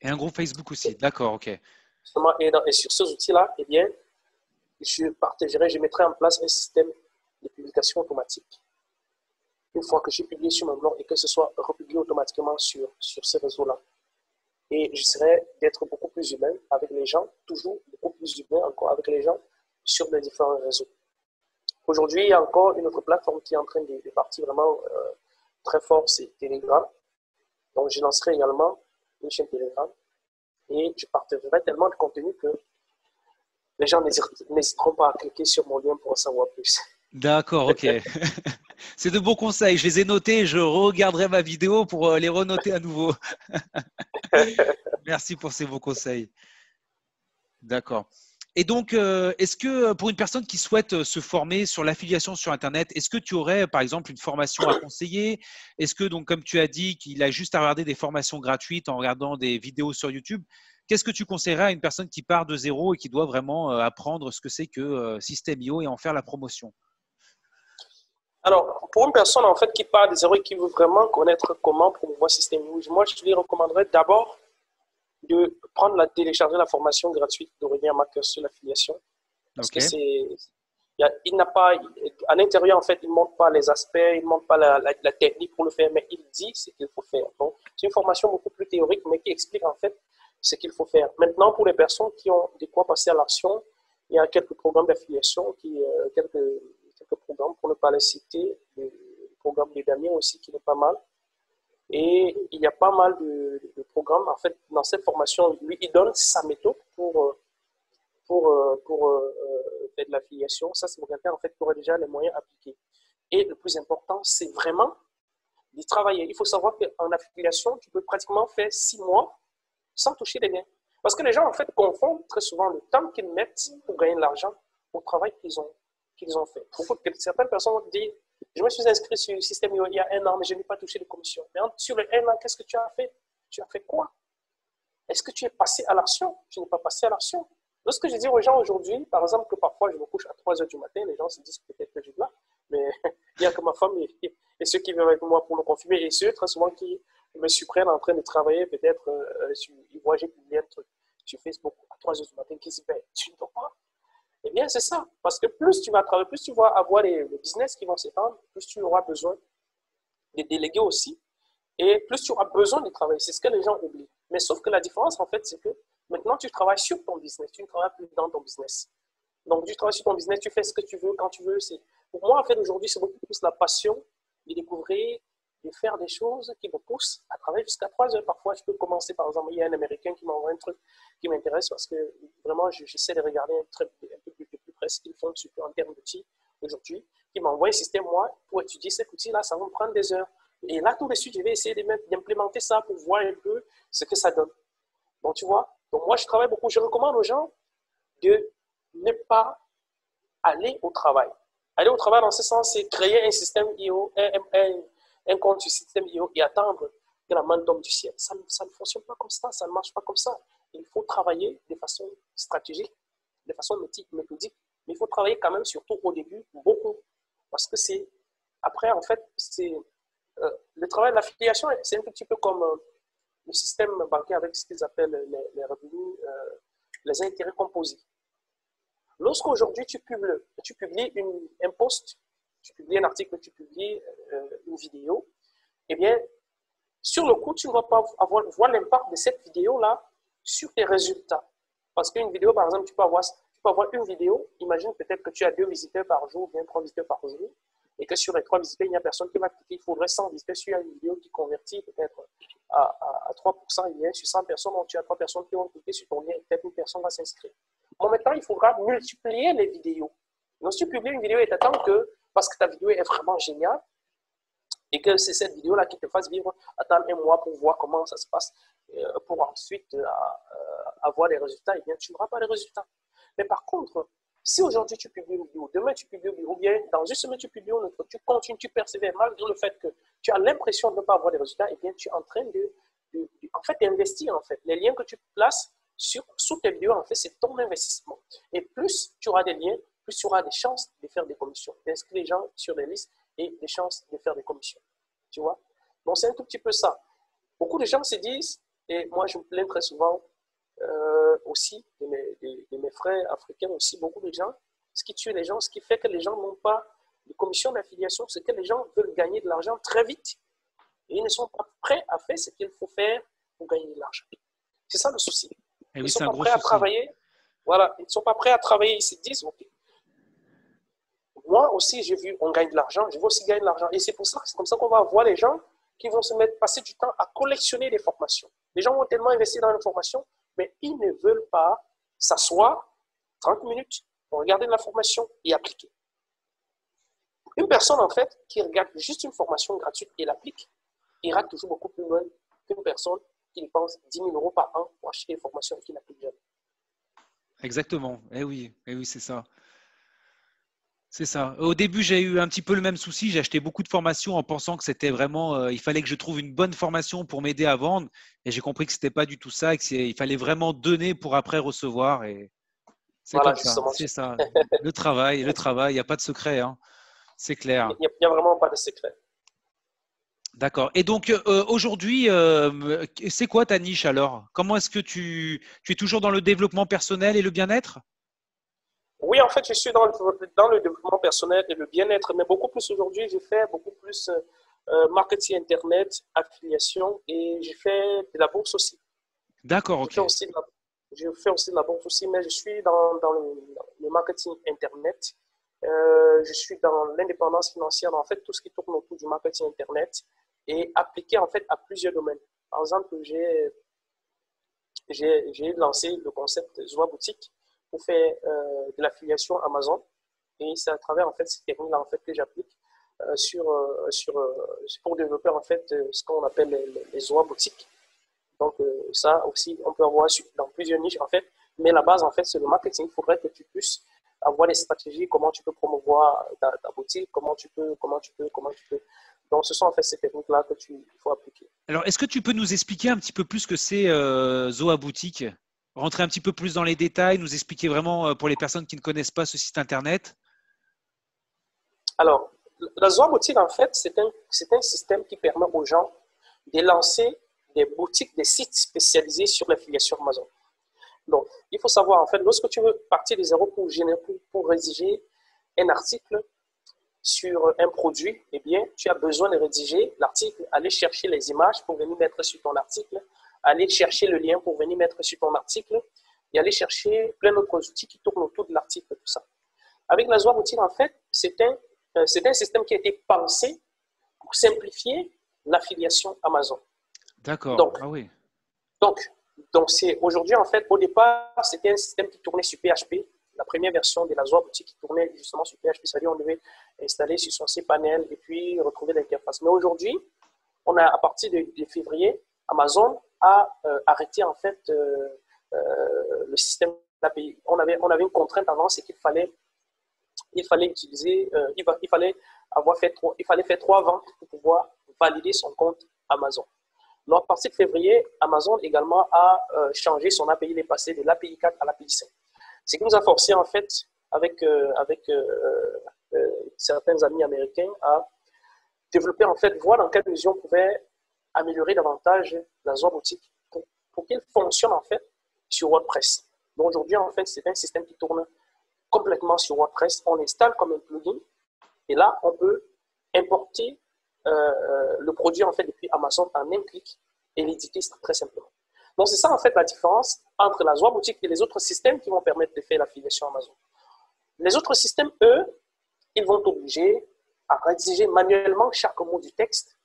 Et un groupe Facebook aussi, d'accord, ok. Et sur ces outils-là, eh bien, je mettrai en place un système de publication automatique. Une fois que j'ai publié sur mon blog et que ce soit republié automatiquement sur ces réseaux-là. Et j'essaierai d'être beaucoup plus humain avec les gens, toujours beaucoup plus humain encore avec les gens sur les différents réseaux. Aujourd'hui, il y a encore une autre plateforme qui est en train de partir vraiment très fort, c'est Telegram. Donc, je lancerai également une chaîne Telegram et je partagerai tellement de contenu que les gens n'hésiteront pas à cliquer sur mon lien pour en savoir plus. D'accord, ok. C'est de bons conseils. Je les ai notés. Je regarderai ma vidéo pour les renoter à nouveau. Merci pour ces beaux conseils. D'accord. Et donc, est-ce que pour une personne qui souhaite se former sur l'affiliation sur Internet, est-ce que tu aurais, par exemple, une formation à conseiller? Est-ce que, donc, comme tu as dit, qu'il a juste à regarder des formations gratuites en regardant des vidéos sur YouTube? Qu'est-ce que tu conseillerais à une personne qui part de zéro et qui doit vraiment apprendre ce que c'est que System.io et en faire la promotion? Alors, pour une personne en fait qui part de zéro et qui veut vraiment connaître comment promouvoir System.io, moi je lui recommanderais d'abord de télécharger la formation gratuite d'Aurélien Marquez sur l'affiliation. Parce que il n'a pas, à l'intérieur, en fait, il ne montre pas les aspects, il ne montre pas la technique pour le faire, mais il dit ce qu'il faut faire. Donc, c'est une formation beaucoup plus théorique, mais qui explique en fait ce qu'il faut faire. Maintenant, pour les personnes qui ont de quoi passer à l'action, il y a quelques programmes d'affiliation, quelques programmes, pour ne pas les citer, le programme de Damien aussi, qui est pas mal. Et il y a pas mal de programmes. En fait, dans cette formation, lui, il donne sa méthode pour faire de l'affiliation. Ça, c'est pour quelqu'un en fait, qui aurait déjà les moyens appliqués. Et le plus important, c'est vraiment d'y travailler. Il faut savoir qu'en affiliation, tu peux pratiquement faire 6 mois sans toucher les gains. Parce que les gens, en fait, confondent très souvent le temps qu'ils mettent pour gagner de l'argent au travail qu'ils ont fait. Certaines personnes vont dire, je me suis inscrit sur le système il y a 1 an, mais je n'ai pas touché de commission. Mais sur les 1 an, qu'est-ce que tu as fait? Tu as fait quoi? Est-ce que tu es passé à l'action? Tu n'es pas passé à l'action. Lorsque je dis aux gens aujourd'hui, par exemple, que parfois je me couche à 3 heures du matin, les gens se disent peut-être que je suis là, mais il n'y a que ma femme et ceux qui viennent avec moi pour le confirmer, et ceux très souvent qui me surprennent en train de travailler, peut-être, ils voient, j'ai publié un truc sur Facebook à 3 heures du matin, qui se disent, ben, tu ne dors pas. Eh bien, c'est ça. Parce que plus tu vas travailler, plus tu vas avoir les business qui vont s'étendre, plus tu auras besoin de déléguer aussi, et plus tu auras besoin de travailler. C'est ce que les gens oublient. Mais sauf que la différence, en fait, c'est que maintenant, tu travailles sur ton business. Tu ne travailles plus dans ton business. Donc, tu travailles sur ton business, tu fais ce que tu veux, quand tu veux. Pour moi, en fait, aujourd'hui, c'est beaucoup plus la passion de découvrir, de faire des choses qui me poussent à travailler jusqu'à 3 heures. Parfois, je peux commencer, par exemple, il y a un Américain qui m'envoie un truc qui m'intéresse parce que vraiment, j'essaie de regarder un peu plus près ce qu'ils font, surtout en termes d'outils aujourd'hui, qui m'envoie un système, moi, pour étudier cet outil-là, ça va me prendre des heures. Et là, tout de suite, je vais essayer d'implémenter ça pour voir un peu ce que ça donne. Donc, tu vois, donc moi, je travaille beaucoup. Je recommande aux gens de ne pas aller au travail. Aller au travail, dans ce sens, c'est créer un système IO, un compte sur système IO et attendre que la main tombe du ciel. Ça ne fonctionne pas comme ça ne marche pas comme ça. Il faut travailler de façon stratégique, de façon méthodique, mais il faut travailler quand même, surtout au début, beaucoup. Parce que après, en fait, le travail de l'affiliation, c'est un petit peu comme le système bancaire avec ce qu'ils appellent les revenus, les intérêts composés. Lorsqu'aujourd'hui tu publies un post, tu publies un article, tu publies une vidéo, eh bien, sur le coup, tu ne vas pas voir l'impact de cette vidéo-là sur tes résultats. Parce qu'une vidéo, par exemple, tu peux avoir une vidéo, imagine peut-être que tu as 2 visiteurs par jour, bien 3 visiteurs par jour, et que sur les 3 visiteurs, il n'y a personne qui va cliquer. Il faudrait 100 visiteurs sur une vidéo qui convertit peut-être à 3%. Il y a sur 100 personnes, donc tu as 3 personnes qui vont cliquer sur ton lien, et peut-être une personne va s'inscrire. Bon, maintenant, il faudra multiplier les vidéos. Donc, si tu publies une vidéo et t'attends parce que ta vidéo est vraiment géniale, et que c'est cette vidéo-là qui te fasse vivre, attendre 1 mois pour voir comment ça se passe, pour ensuite avoir des résultats, eh bien, tu n'auras pas de résultats. Mais par contre, si aujourd'hui tu publies une vidéo, demain tu publies une vidéo, ou bien dans une semaine tu publies une autre, tu continues, tu persévères, malgré le fait que tu as l'impression de ne pas avoir de résultats, eh bien, tu es en train en fait, d'investir, en fait. Les liens que tu places sous tes vidéos, en fait, c'est ton investissement. Et plus tu auras des liens, plus tu auras des chances de faire des commissions, d'inscrire les gens sur des listes et des chances de faire des commissions. Tu vois? Donc, c'est un tout petit peu ça. Beaucoup de gens se disent, et moi, je me plains très souvent aussi de mes frères africains aussi, beaucoup de gens, ce qui tue les gens, ce qui fait que les gens n'ont pas de commission d'affiliation, c'est que les gens veulent gagner de l'argent très vite. Et ils ne sont pas prêts à faire ce qu'il faut faire pour gagner de l'argent. C'est ça le souci. Ils ne sont pas prêts à travailler. Voilà, ils ne sont pas prêts à travailler. Ils se disent, OK, moi aussi, j'ai vu, on gagne de l'argent, je veux aussi gagner de l'argent. Et c'est comme ça qu'on va voir les gens qui vont passer du temps à collectionner des formations. Les gens vont tellement investir dans une formation, mais ils ne veulent pas s'asseoir 30 minutes pour regarder la formation et appliquer. Une personne, en fait, qui regarde juste une formation gratuite et l'applique, ira toujours beaucoup plus loin qu'une personne qui dépense 10 000 € par an pour acheter une formation et qui n'applique jamais. exactement. Eh oui, c'est ça. C'est ça. Au début, j'ai eu un petit peu le même souci. J'ai acheté beaucoup de formations en pensant que c'était vraiment, il fallait que je trouve une bonne formation pour m'aider à vendre. Et j'ai compris que c'était pas du tout ça, et il fallait vraiment donner pour après recevoir. Et c'est Voilà, comme ça. justement. C'est ça. Le travail, il n'y a pas de secret, hein. C'est Il clair. n'y a vraiment pas de secret. D'accord. Et donc aujourd'hui, c'est quoi ta niche alors? Comment est-ce que tu es toujours dans le développement personnel et le bien-être? Oui, en fait, je suis dans le développement personnel et le bien-être, mais beaucoup plus aujourd'hui, je fais beaucoup plus marketing Internet, affiliation et je fais de la bourse aussi. D'accord, Je fais ok. aussi de la, je fais aussi de la bourse aussi, mais je suis dans le marketing Internet. Je suis dans l'indépendance financière, en fait, tout ce qui tourne autour du marketing Internet et appliqué en fait à plusieurs domaines. Par exemple, j'ai lancé le concept Zoa Boutique pour faire de l'affiliation Amazon. Et c'est à travers en fait ces techniques-là en fait que j'applique pour développer en fait ce qu'on appelle les Zoa boutiques. Donc ça aussi, on peut avoir dans plusieurs niches en fait. Mais la base en fait, c'est le marketing. Il faudrait que tu puisses avoir des stratégies, comment tu peux promouvoir ta boutique, comment tu peux. Donc ce sont en fait ces techniques-là que tu faut appliquer. Alors, est-ce que tu peux nous expliquer un petit peu plus ce que c'est Zoa Boutique? Rentrer un petit peu plus dans les détails, nous expliquer vraiment pour les personnes qui ne connaissent pas ce site internet. Alors, la Zoa boutique en fait, c'est un système qui permet aux gens de lancer des boutiques, des sites spécialisés sur l'affiliation Amazon. Donc, il faut savoir, en fait, lorsque tu veux partir de zéro pour rédiger un article sur un produit, eh bien, tu as besoin de rédiger l'article, aller chercher les images pour venir mettre sur ton article, aller chercher le lien pour venir mettre sur ton article et aller chercher plein d'autres outils qui tournent autour de l'article, tout ça. Avec la Zoa Boutique, en fait, c'est un système qui a été pensé pour simplifier l'affiliation Amazon. D'accord. Donc, Ah oui. Donc, donc c'est aujourd'hui, en fait, au départ, c'était un système qui tournait sur PHP. La première version de la Zoa boutique qui tournait justement sur PHP, c'est-à-dire on devait installer sur son cPanel et puis retrouver l'interface. Mais aujourd'hui, à partir de février, Amazon a arrêté en fait le système d'API. On avait une contrainte avant, c'est il fallait utiliser, il fallait faire 3 ventes pour pouvoir valider son compte Amazon. Donc, à partir de février, Amazon également a changé son API, il est passé de l'API 4 à l'API 5. Ce qui nous a forcé, en fait, avec certains amis américains, à développer, en fait, voir dans quelle mesure on pouvait améliorer davantage la Zoa boutique pour qu'elle fonctionne, en fait, sur WordPress. Donc, aujourd'hui, en fait, c'est un système qui tourne complètement sur WordPress. On installe comme un plugin et là, on peut importer le produit en fait depuis Amazon en un clic et l'éditer très simplement. Donc c'est ça en fait la différence entre la Zoa boutique et les autres systèmes qui vont permettre de faire l'affiliation Amazon. Les autres systèmes, eux, ils vont t'obliger à rédiger manuellement chaque mot du texte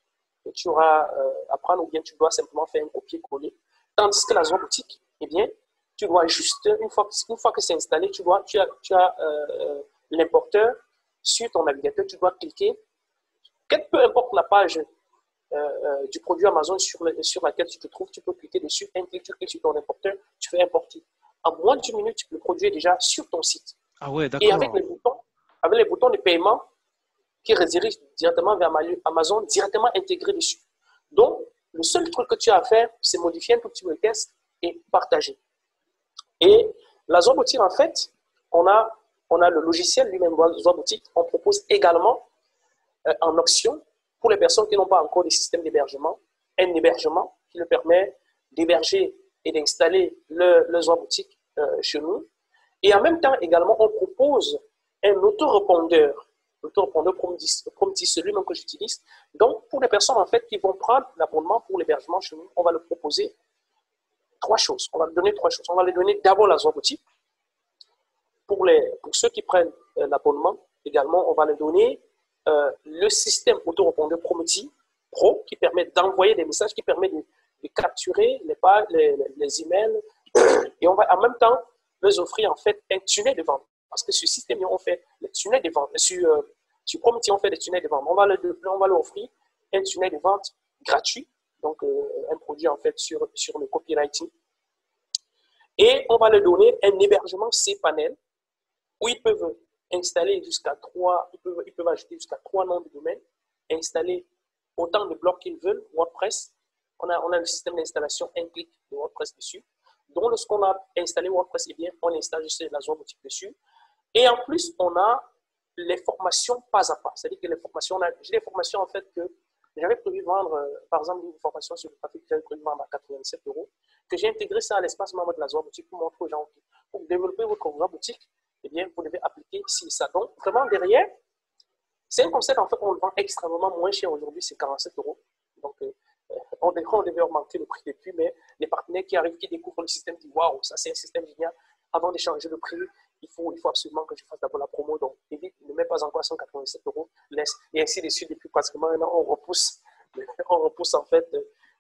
que tu auras à prendre ou bien tu dois simplement faire un copier-coller. Tandis que la Zoa boutique, eh bien, tu dois juste, une fois que c'est installé, tu as l'importeur sur ton navigateur, tu dois cliquer peu importe la page du produit Amazon sur laquelle tu te trouves, tu peux cliquer dessus, tu cliques sur ton importeur, tu fais importer. En moins d'1 minute, le produit est déjà sur ton site. Ah ouais, Et d'accord. avec les boutons de paiement qui redirigent directement vers Amazon, directement intégrés dessus. Donc, le seul truc que tu as à faire, c'est modifier un tout petit peu le texte et partager. Et la Zoa boutique, en fait, on a le logiciel lui-même, Zoa boutique. On propose également en option pour les personnes qui n'ont pas encore de système d'hébergement, un hébergement qui leur permet d'héberger et d'installer le Zoa boutique chez nous. Et en même temps, également, on propose un autorépondeur Prometheus, celui-même que j'utilise. Donc, pour les personnes en fait qui vont prendre l'abonnement pour l'hébergement chez nous, on va leur proposer 3 choses. On va leur donner 3 choses. On va leur donner d'abord la Zoa boutique. Pour ceux qui prennent l'abonnement, également, on va leur donner le système autorépondeur Prometheus Pro qui permet d'envoyer des messages, qui permet de capturer les emails et on va en même temps leur offrir en fait un tunnel de vente. Parce que sur ce système, on fait les tunnels de vente. Sur Prometheus, on fait des tunnels de vente. On va leur offrir un tunnel de vente gratuit, donc un produit en fait sur le copywriting. Et on va leur donner un hébergement cPanel où ils peuvent installer jusqu'à 3, ils peuvent ajouter jusqu'à 3 noms de domaine, installer autant de blocs qu'ils veulent, WordPress. On a le système d'installation un clic de WordPress dessus. Donc, lorsqu'on a installé WordPress, eh bien, on installe juste la zone boutique dessus. Et en plus, on a les formations pas à pas. C'est-à-dire que les formations, j'ai des formations en fait que j'avais prévu vendre, par exemple, une formation sur le trafic que j'avais prévu vendre à 87 €, que j'ai intégré ça à l'espace membre de la zone boutique pour montrer aux gens que pour développer votre zone boutique, eh bien, vous devez appliquer ci et ça. Donc, vraiment, derrière, c'est un concept, en fait, on le vend extrêmement moins cher aujourd'hui, c'est 47 €. Donc, on devait augmenter le prix depuis, mais les partenaires qui arrivent, qui découvrent le système, disent waouh, ça c'est un système génial. Avant d'échanger le prix, il faut absolument que je fasse d'abord la promo. Donc, évite, ne mets pas encore à 187 €, laisse. Et ainsi de suite, depuis pratiquement un an, on repousse en fait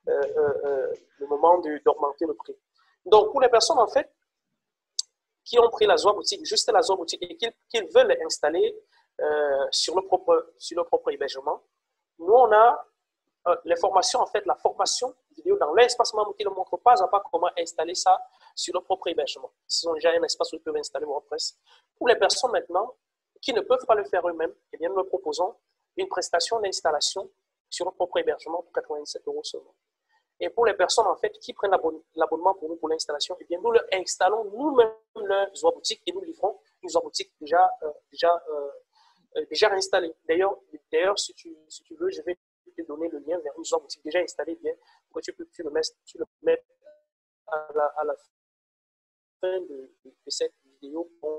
le moment d'augmenter le prix. Donc, pour les personnes en fait qui ont pris la Zoa boutique, juste la Zoa boutique, et qu'ils veulent installer sur leur propre hébergement, nous on a les formations, en fait, la formation vidéo dans l'espace membre qui ne montre pas à pas comment installer ça sur leur propre hébergement. Ils ont déjà un espace où ils peuvent installer WordPress. Pour les personnes maintenant qui ne peuvent pas le faire eux-mêmes, eh bien, nous leur proposons une prestation d'installation sur leur propre hébergement pour 87 € seulement. Et pour les personnes en fait qui prennent l'abonnement pour nous pour l'installation, eh bien, nous leur installons nous-mêmes leur Zoa boutique et nous livrons une Zoa boutique déjà installée. D'ailleurs, si tu veux, je vais te donner le lien vers une Zoa boutique déjà installée, bien, pour que tu le mets à la fin de cette vidéo qu'on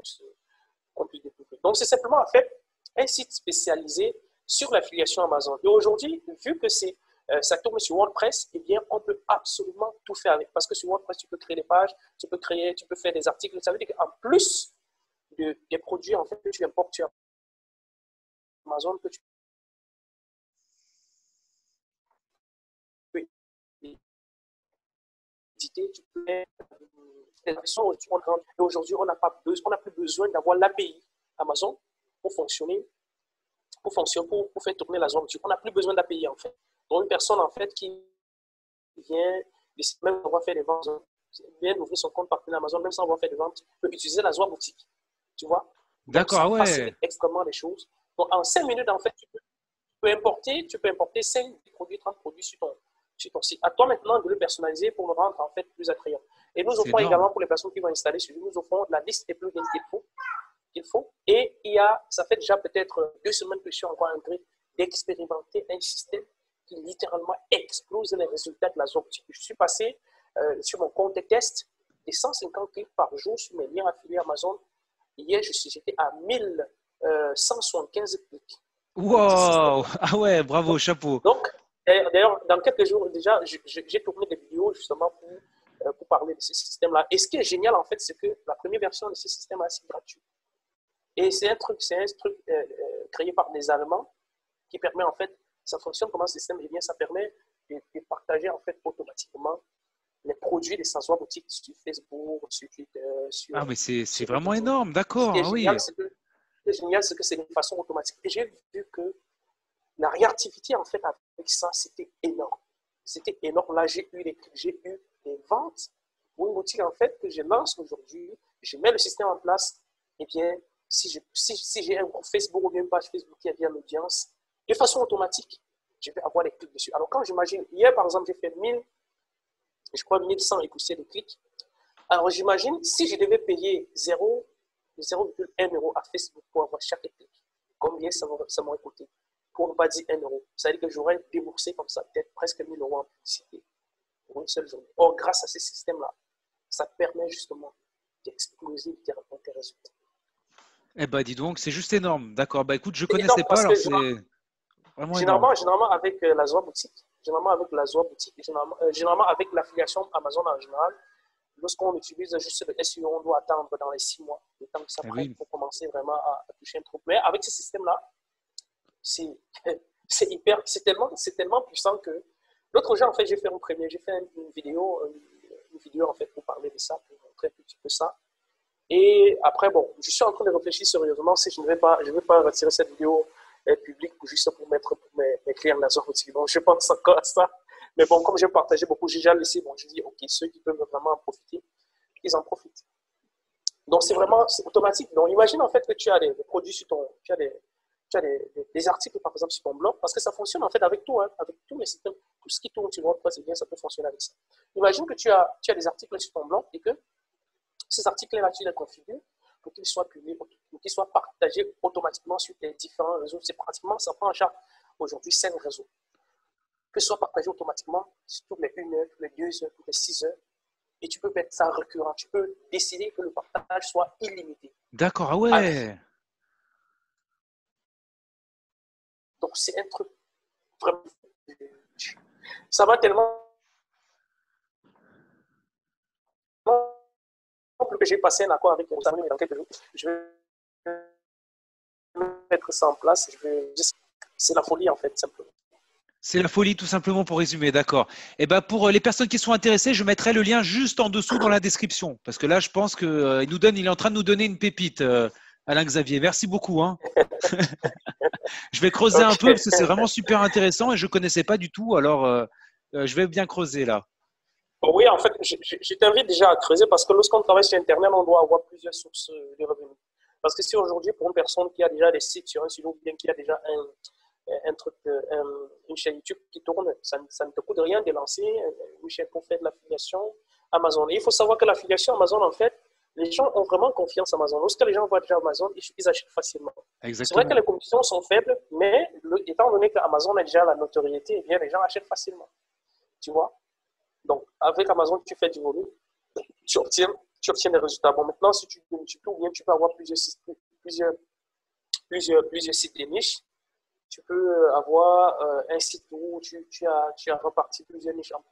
puisse développer. Donc, c'est simplement en fait un site spécialisé sur l'affiliation Amazon. Et aujourd'hui, vu que ça tourne sur WordPress, eh bien, on peut absolument tout faire avec. Parce que sur WordPress, tu peux créer des pages, tu peux faire des articles. Ça veut dire qu'en plus des produits en fait, que tu importes sur Amazon, que tu peux éditer, tu peux faire des versions. Et aujourd'hui, on n'a plus besoin d'avoir l'API Amazon pour fonctionner, pour faire tourner la zone. On n'a plus besoin d'API en fait. Donc, une personne en fait qui vient même avoir fait des ventes, vient d'ouvrir son compte partenaire Amazon, même sans avoir fait de vente, peut utiliser la Zoa boutique. Tu vois? D'accord, ouais. Ça facilite extrêmement les choses. Donc, en 5 minutes, en fait, tu peux importer 5 produits, 30 produits sur ton site. À toi maintenant de le personnaliser pour le rendre en fait plus attrayant. Et nous offrons également pour les personnes qui vont installer celui, nous offrons la liste des plugins qu'il faut. Et ça fait déjà peut-être 2 semaines que je suis encore en train d'expérimenter un système qui littéralement explose les résultats de la Zoa boutique. Je suis passé sur mon compte test des 150 clics par jour sur mes liens affiliés Amazon. Hier, j'étais à 1175 clics. Wow! Ah ouais, bravo, chapeau. Donc, d'ailleurs, dans quelques jours, déjà, j'ai tourné des vidéos justement pour parler de ce système-là. Et ce qui est génial, en fait, c'est que la première version de ce système-là, c'est gratuit. Et c'est un truc créé par des Allemands qui permet, en fait, ça fonctionne comment ce système? Eh bien, ça permet de partager, en fait, automatiquement les produits des Zoa boutique sur Facebook, sur Twitter, sur... Ah, mais c'est vraiment énorme, d'accord. Ce qui est génial, c'est que c'est d'une façon automatique. Et j'ai vu que la réactivité, en fait, avec ça, c'était énorme. C'était énorme. Là, j'ai eu des ventes pour une boutique, en fait, que je lance aujourd'hui. Je mets le système en place. Eh bien, si j'ai un groupe Facebook ou bien une page Facebook qui a bien l'audience, de façon automatique, je vais avoir des clics dessus. Alors, quand j'imagine, hier, par exemple, j'ai fait 1100 écouteurs de clics. Alors, j'imagine, si je devais payer 0,1 € à Facebook pour avoir chaque clic, combien ça m'aurait coûté? Pour ne pas dire 1 €. Ça veut dire que j'aurais déboursé comme ça peut-être presque 1000 € en publicité pour une seule journée. Or, grâce à ce système-là, ça permet justement d'exploser littéralement tes résultats. Eh bien, dis donc, c'est juste énorme. D'accord. Bah écoute, je ne connaissais pas, alors c'est vraiment énorme. Généralement, avec la Zoa boutique, généralement avec l'affiliation Amazon en général, lorsqu'on utilise juste le SEO, on doit attendre dans les 6 mois, le temps que ça prenne pour commencer vraiment à toucher un trou. Mais avec ce système-là, c'est tellement puissant que l'autre jour, en fait, j'ai fait une vidéo en fait pour parler de ça, pour montrer un petit peu ça. Et après, bon, je suis en train de réfléchir sérieusement si je ne vais pas retirer cette vidéo publique juste pour mettre pour mes clients dans la zone aussi. Donc, je pense encore à ça. Mais bon, comme j'ai partagé beaucoup, j'ai déjà laissé, bon, je dis, OK, ceux qui peuvent vraiment en profiter, qu'ils en profitent. Donc, c'est vraiment automatique. Donc, imagine en fait que tu as des produits sur ton, tu as des articles, par exemple, sur ton blog, parce que ça fonctionne en fait avec tout, hein, avec tous les systèmes, tout ce qui tourne sur WordPress, bien, ça peut fonctionner avec ça. Imagine que tu as des articles sur ton blog et que ces articles-là, tu les configures pour qu'ils soient publiés, pour qu'ils soient partagés automatiquement sur tes différents réseaux. C'est pratiquement, ça prend en charge aujourd'hui 5 réseaux. Que ce soit partagé automatiquement toutes les 1 heure, toutes les 2 heures, toutes les 6 heures. Et tu peux mettre ça récurrent. Tu peux décider que le partage soit illimité. D'accord, ah ouais. Donc, c'est un truc vraiment. Ça va tellement que j'ai passé un accord avec mon ami dans quelques jours. Je vais mettre ça en place. C'est la folie, en fait, simplement. C'est la folie, tout simplement, pour résumer, d'accord. Et ben pour les personnes qui sont intéressées, je mettrai le lien juste en dessous dans la description. Parce que là, je pense qu'il il est en train de nous donner une pépite, Alain Xavier. Merci beaucoup. Hein. Je vais creuser un peu parce que c'est vraiment super intéressant et je ne connaissais pas du tout. Alors, je vais bien creuser là. Oui, en fait, je t'invite déjà à creuser parce que lorsqu'on travaille sur Internet, on doit avoir plusieurs sources de revenus. Parce que si aujourd'hui, pour une personne qui a déjà des sites sur un site ou bien qui a déjà une chaîne YouTube qui tourne, ça ne te coûte rien de lancer une chaîne pour faire de l'affiliation Amazon. Et il faut savoir que l'affiliation Amazon, en fait, les gens ont vraiment confiance en Amazon. Lorsque les gens voient déjà Amazon, ils achètent facilement. C'est vrai que les commissions sont faibles, mais étant donné qu'Amazon a déjà la notoriété, eh bien, les gens achètent facilement. Tu vois? Donc, avec Amazon, tu fais du volume, tu obtiens des résultats. Bon, maintenant, si tu multiplies ou bien tu peux avoir plusieurs sites de niche. Tu peux avoir un site où tu as reparti plusieurs niches en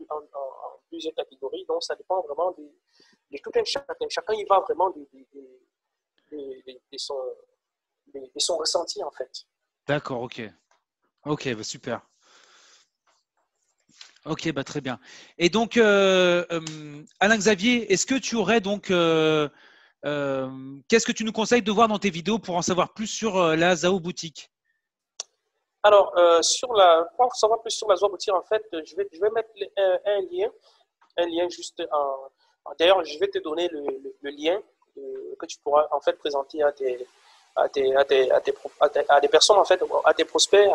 plusieurs catégories. Donc, ça dépend vraiment de tout un chacun. Chacun y va vraiment de son ressenti, en fait. D'accord, ok. Ok, bah super. Ok, bah très bien. Et donc, Alain Xavier, est-ce que tu aurais donc… qu'est-ce que tu nous conseilles de voir dans tes vidéos pour en savoir plus sur la Zao Boutique? Alors, pour en savoir plus sur la Zao Boutique, en fait, je vais mettre un lien juste d'ailleurs, je vais te donner le lien que tu pourras en fait présenter à des personnes, en fait, à tes prospects,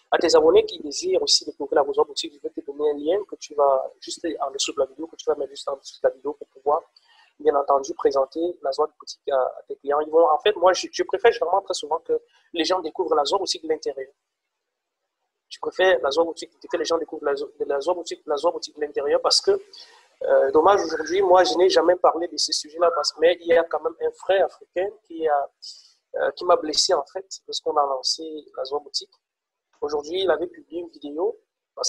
à tes abonnés qui désirent aussi découvrir la Zao Boutique. Je vais te donner un lien que tu vas juste en dessous de la vidéo, que tu vas mettre juste en dessous de la vidéo pour pouvoir, bien entendu, présenter la Zao Boutique à tes clients. En fait, moi, je préfère vraiment très souvent que les gens découvrent la Zao Boutique de l'intérieur. Je préfère la Zao Boutique, que les gens découvrent la Zao Boutique de l'intérieur parce que, dommage aujourd'hui, moi, je n'ai jamais parlé de ces sujets-là, mais il y a quand même un frère africain qui m'a blessé, en fait, lorsqu'on a lancé la Zao Boutique. Aujourd'hui, il avait publié une vidéo,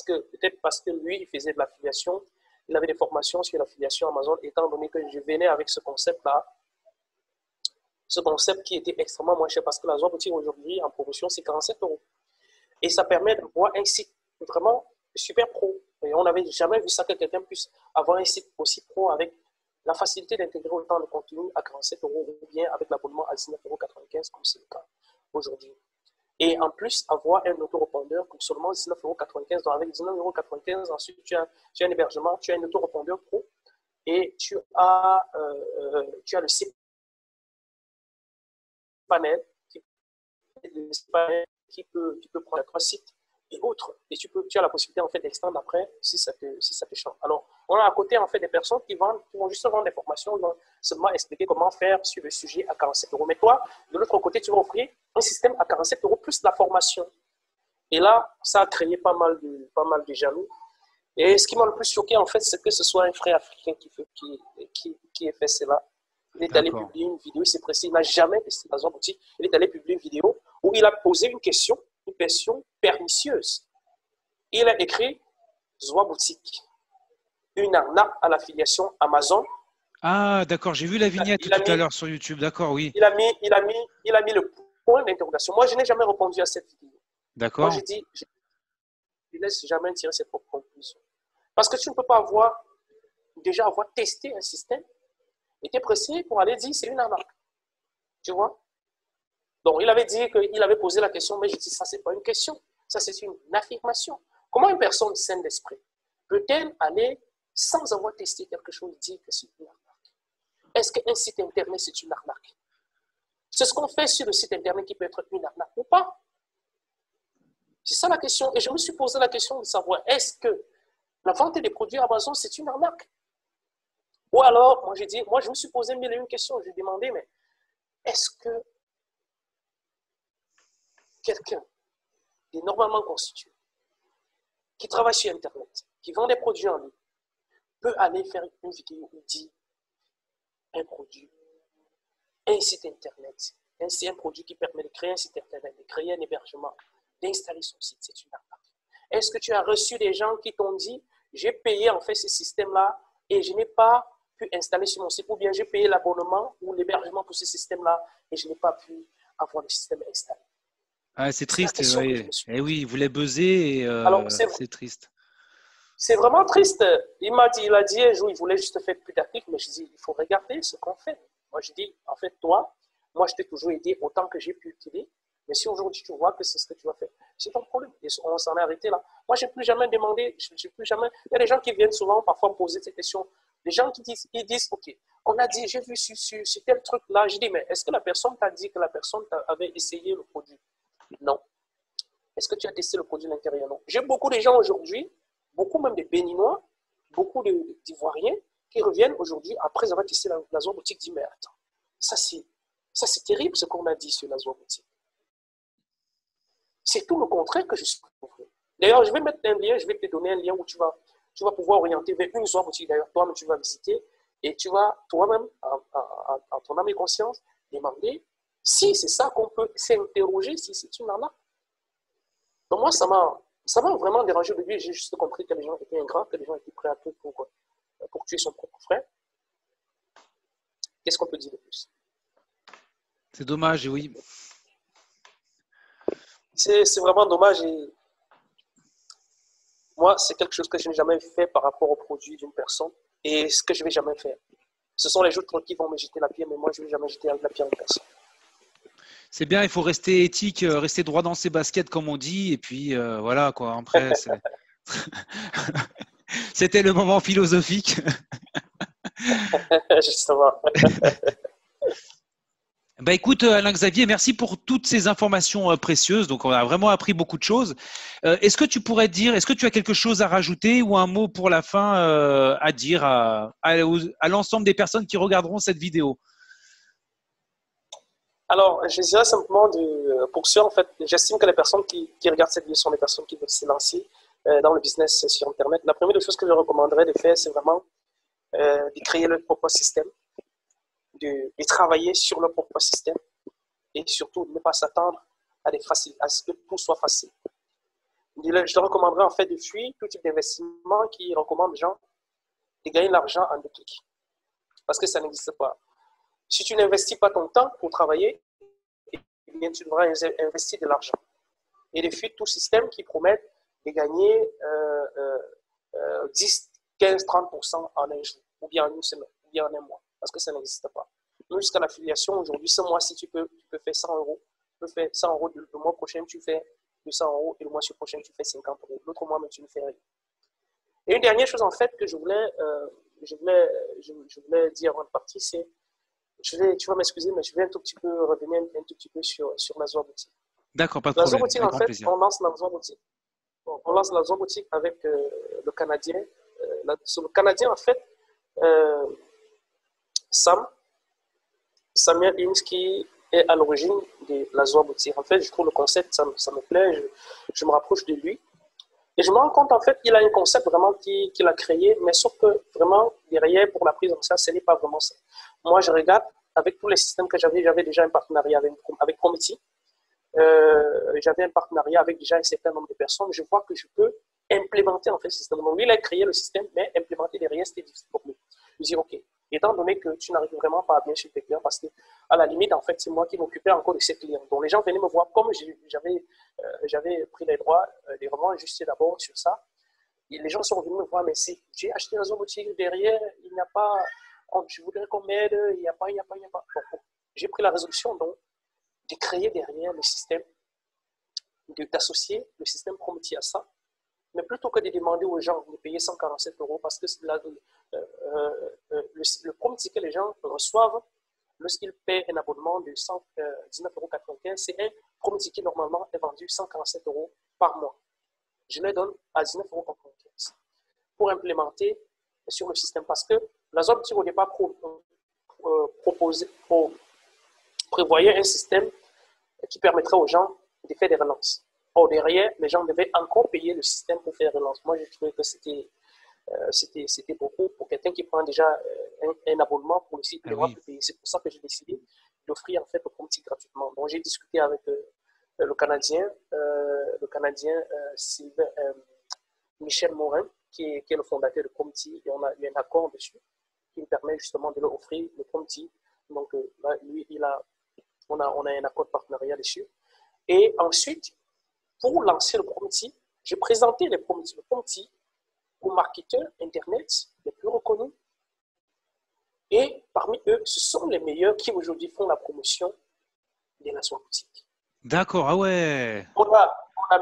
peut-être parce que lui, il faisait de l'affiliation, il avait des formations sur l'affiliation Amazon, étant donné que je venais avec ce concept-là, ce concept qui était extrêmement moins cher, parce que la Zao Boutique aujourd'hui, en promotion, c'est 47 €. Et ça permet d'avoir un site vraiment super pro. Et on n'avait jamais vu ça, que quelqu'un puisse avoir un site aussi pro avec la facilité d'intégrer autant de contenu à 47 € ou bien avec l'abonnement à 19,95 € comme c'est le cas aujourd'hui. Et en plus, avoir un autorépondeur pour seulement 19,95 €. Donc avec 19,95 €, ensuite tu as un hébergement, tu as un autorépondeur pro et tu as le site panel qui peut prendre 3 sites et autres. Et tu as la possibilité en fait d'extendre après si ça te chante. Alors, on a à côté en fait des personnes qui vont juste vendre des formations, ils vont seulement expliquer comment faire sur le sujet à 47 €. Mais toi, de l'autre côté, tu vas offrir un système à 47 € plus la formation. Et là, ça a créé pas mal de jaloux. Et ce qui m'a le plus choqué en fait, c'est que ce soit un frère africain qui ait fait cela. Il est allé publier une vidéo, il s'est pressé, il n'a jamais testé la Zao Boutique. Il est allé publier une vidéo où il a posé une question pernicieuse. Il a écrit Zao Boutique, une arnaque à l'affiliation Amazon. Ah, d'accord, j'ai vu la vignette tout à l'heure sur YouTube, d'accord, oui. Il a mis le point d'interrogation. Moi, je n'ai jamais répondu à cette vidéo. D'accord. Moi, j'ai dit, je ne laisse jamais tirer ses propres conclusions. Parce que tu ne peux pas avoir testé un système et t'es pressé pour aller dire c'est une arnaque. Tu vois? Donc, il avait dit qu'il avait posé la question, mais je dis ça, c'est pas une question. Ça, c'est une affirmation. Comment une personne saine d'esprit peut-elle aller, sans avoir testé quelque chose, dire que c'est une arnaque? Est-ce qu'un site internet, c'est une arnaque? C'est ce qu'on fait sur le site internet qui peut être une arnaque ou pas? C'est ça la question. Et je me suis posé la question de savoir, est-ce que la vente des produits Amazon, c'est une arnaque? Ou alors, moi, je me suis posé mille et une questions. J'ai demandé, mais est-ce que quelqu'un qui est normalement constitué, qui travaille sur Internet, qui vend des produits en ligne, peut aller faire une vidéo où il dit un produit, un site Internet, un produit qui permet de créer un site Internet, de créer un hébergement, d'installer son site, c'est une arnaque. Est-ce que tu as reçu des gens qui t'ont dit, j'ai payé en fait ce système-là et je n'ai pas pu installer sur mon site, ou bien j'ai payé l'abonnement ou l'hébergement pour ce système-là et je n'ai pas pu avoir le système installé? Ah, c'est triste. Oui. Eh oui, il voulait buzzer et c'est triste. C'est vraiment triste. Il a dit un jour, il voulait juste faire plus d'articles, mais je dis, il faut regarder ce qu'on fait. Moi, je dis, en fait, toi, moi, je t'ai toujours aidé autant que j'ai pu t'aider. Mais si aujourd'hui, tu vois que c'est ce que tu vas faire, c'est ton problème. Et on s'en est arrêté là. Moi, je n'ai plus jamais demandé, plus jamais. Il y a des gens qui viennent souvent parfois me poser ces questions. Les gens qui disent, OK, on a dit, j'ai vu sur tel truc-là. Je dis, mais est-ce que la personne t'a dit que la personne avait essayé le produit? Non. Est-ce que tu as testé le produit à l'intérieur? Non. J'ai beaucoup de gens aujourd'hui, beaucoup même des Béninois, beaucoup d'Ivoiriens qui reviennent aujourd'hui après avoir testé la zone boutique, disent, mais attends, ça c'est terrible ce qu'on a dit sur la zone boutique. C'est tout le contraire que je suis. D'ailleurs, je vais mettre un lien, je vais te donner un lien où tu vas pouvoir orienter vers une zone boutique. D'ailleurs, toi-même, tu vas visiter et tu vas toi-même, en ton âme et conscience, demander si c'est ça qu'on peut s'interroger, si c'est une arnaque. Donc moi, ça m'a vraiment dérangé au début. J'ai juste compris que les gens étaient ingrats, que les gens étaient prêts à tout pour tuer son propre frère. Qu'est-ce qu'on peut dire de plus? C'est dommage, oui. C'est vraiment dommage. Et moi, c'est quelque chose que je n'ai jamais fait par rapport au produit d'une personne et ce que je ne vais jamais faire. Ce sont les autres qui vont me jeter la pierre, mais moi, je ne vais jamais jeter la pierre à une personne. C'est bien, il faut rester éthique, rester droit dans ses baskets, comme on dit. Et puis, voilà, quoi. Après, c'était le moment philosophique. Justement. Bah écoute, Alain-Xavier, merci pour toutes ces informations précieuses. Donc, on a vraiment appris beaucoup de choses. Est-ce que tu pourrais dire, est-ce que tu as quelque chose à rajouter ou un mot pour la fin à dire à l'ensemble des personnes qui regarderont cette vidéo? Alors, je dirais simplement pour ceux, en fait, j'estime que les personnes qui regardent cette vidéo sont des personnes qui veulent se lancer dans le business sur Internet. La première des choses que je recommanderais de faire, c'est vraiment de créer leur propre système, de travailler sur leur propre système et surtout de ne pas s'attendre à ce que tout soit facile. Je te recommanderais en fait de fuir tout type d'investissement qui recommande aux gens de gagner de l'argent en 2 clics. Parce que ça n'existe pas. Si tu n'investis pas ton temps pour travailler, eh bien, tu devras investir de l'argent. Et de fuir tout système qui promet de gagner 10, 15, 30% en un jour, ou bien en une semaine, ou bien en un mois. Parce que ça n'existe pas. Même jusqu'à l'affiliation, aujourd'hui, ce mois-ci, tu peux faire 100 euros. Tu peux faire 100 euros le mois prochain, tu fais 200 euros, et le mois prochain, tu fais 50 euros. L'autre mois, mais tu ne fais rien. Et une dernière chose, en fait, que je voulais dire avant de partir, c'est, tu vas m'excuser, mais je vais un tout petit peu revenir un tout petit peu sur la zone boutique. D'accord, pas de problème. La zone boutique, en fait, on lance la zone boutique. On lance la zone boutique avec le Canadien. Le Canadien, en fait, Samuel Ince, qui est à l'origine de la zone boutique. En fait, je trouve le concept, ça me plaît, je me rapproche de lui. Et je me rends compte, en fait, qu'il a un concept vraiment qu'il a créé, mais sauf que vraiment, derrière, pour la prise en charge, ce n'est pas vraiment ça. Moi, je regarde, avec tous les systèmes que j'avais déjà un partenariat avec Prometi. J'avais un partenariat avec déjà un certain nombre de personnes. Je vois que je peux implémenter, en fait, le système. Donc, lui, il a créé le système, mais implémenter derrière, c'était difficile pour lui. Je dis, OK, étant donné que tu n'arrives vraiment pas à bien chez tes clients, parce que à la limite, en fait, c'est moi qui m'occupais encore de ces clients. Donc, les gens venaient me voir comme j'avais pris les droits, les revends juste d'abord sur ça. Et les gens sont venus me voir, mais si j'ai acheté dans une boutique derrière, il n'y a pas, je voudrais qu'on m'aide, il n'y a pas. Donc, j'ai pris la résolution, donc, de créer derrière le système, d'associer le système Prometi à ça. Mais plutôt que de demander aux gens de payer 147 euros, parce que le Prometi promotiques que les gens reçoivent lorsqu'ils paient un abonnement de 19,95 €, c'est un promotique qui normalement est vendu 147 € par mois. Je les donne à 19,95 € pour implémenter sur le système parce que la zone au départ prévoyait un système qui permettrait aux gens de faire des relances. Or, derrière, les gens devaient encore payer le système pour faire des relances. Moi, je trouvais que c'était beaucoup pour quelqu'un qui prend déjà un abonnement pour le site, il devra payer. C'est pour ça que j'ai décidé d'offrir en fait le promotique gratuitement. Donc, j'ai discuté avec le Canadien Michel Morin, qui est le fondateur de Promti, et on a eu un accord dessus qui me permet justement de leur offrir le Promti. Donc, là, lui, on a un accord de partenariat dessus. Et ensuite, pour lancer le Promti, j'ai présenté le Promti aux marketeurs Internet les plus reconnus. Et parmi eux, ce sont les meilleurs qui aujourd'hui font la promotion de la soie boutique. D'accord, ah ouais. On a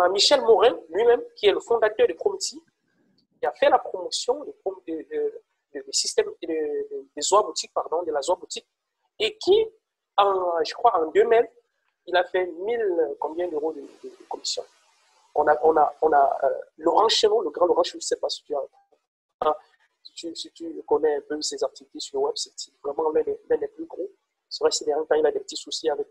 Michel Morin lui-même, qui est le fondateur de Promti, qui a fait la promotion des systèmes des oies boutiques, pardon, de la soie boutique, et qui, je crois, en 2000, il a fait 1000 combien d'euros de commission. On a Laurent Chenon, le grand Laurent Chenon, je ne sais pas si tu connais un peu ses activités sur le web, c'est vraiment l'un des plus gros. C'est vrai, ces derniers temps, il a des petits soucis avec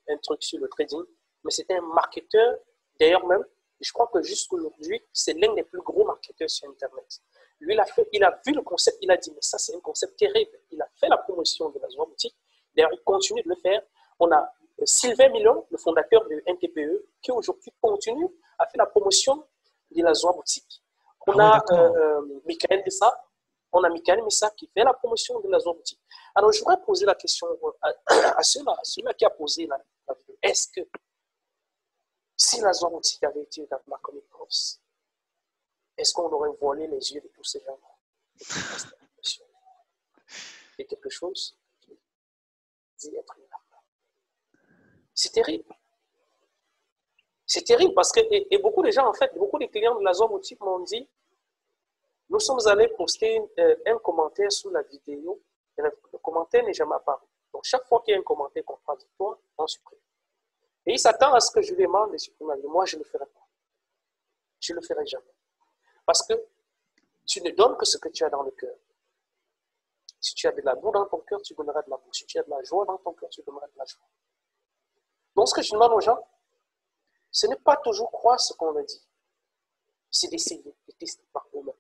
un truc sur le trading, mais c'était un marketeur, d'ailleurs même, je crois que jusqu'à aujourd'hui, c'est l'un des plus gros marketeurs sur Internet. Lui, il a vu le concept, il a dit, mais ça, c'est un concept terrible. Il a fait la promotion de la soie boutique. D'ailleurs, il continue de le faire. On a Sylvain Milon, le fondateur de NTPE, qui aujourd'hui continue à faire la promotion de la soie boutique. On a Michael Messa qui fait la promotion de la soie boutique. Alors, je voudrais poser la question à celui-là qui a posé la vidéo. Est-ce que si la soie boutique avait été dans ma comic Cross, est-ce qu'on aurait voilé les yeux de tous ces gens-là? C'est quelque chose qui dit être une arme. C'est terrible. C'est terrible parce que et beaucoup de gens, en fait, beaucoup de clients de la zone boutique m'ont dit, nous sommes allés poster un commentaire sous la vidéo, et le commentaire n'est jamais apparu. Donc, chaque fois qu'il y a un commentaire contradictoire, on supprime. Et il s'attend à ce que je lui demande de supprimer. Moi, je ne le ferai pas. Je ne le ferai jamais. Parce que tu ne donnes que ce que tu as dans le cœur. Si tu as de l'amour dans ton cœur, tu donneras de l'amour. Si tu as de la joie dans ton cœur, tu donneras de la joie. Donc, ce que je demande aux gens, ce n'est pas toujours croire ce qu'on a dit. C'est d'essayer, de tester par eux-mêmes.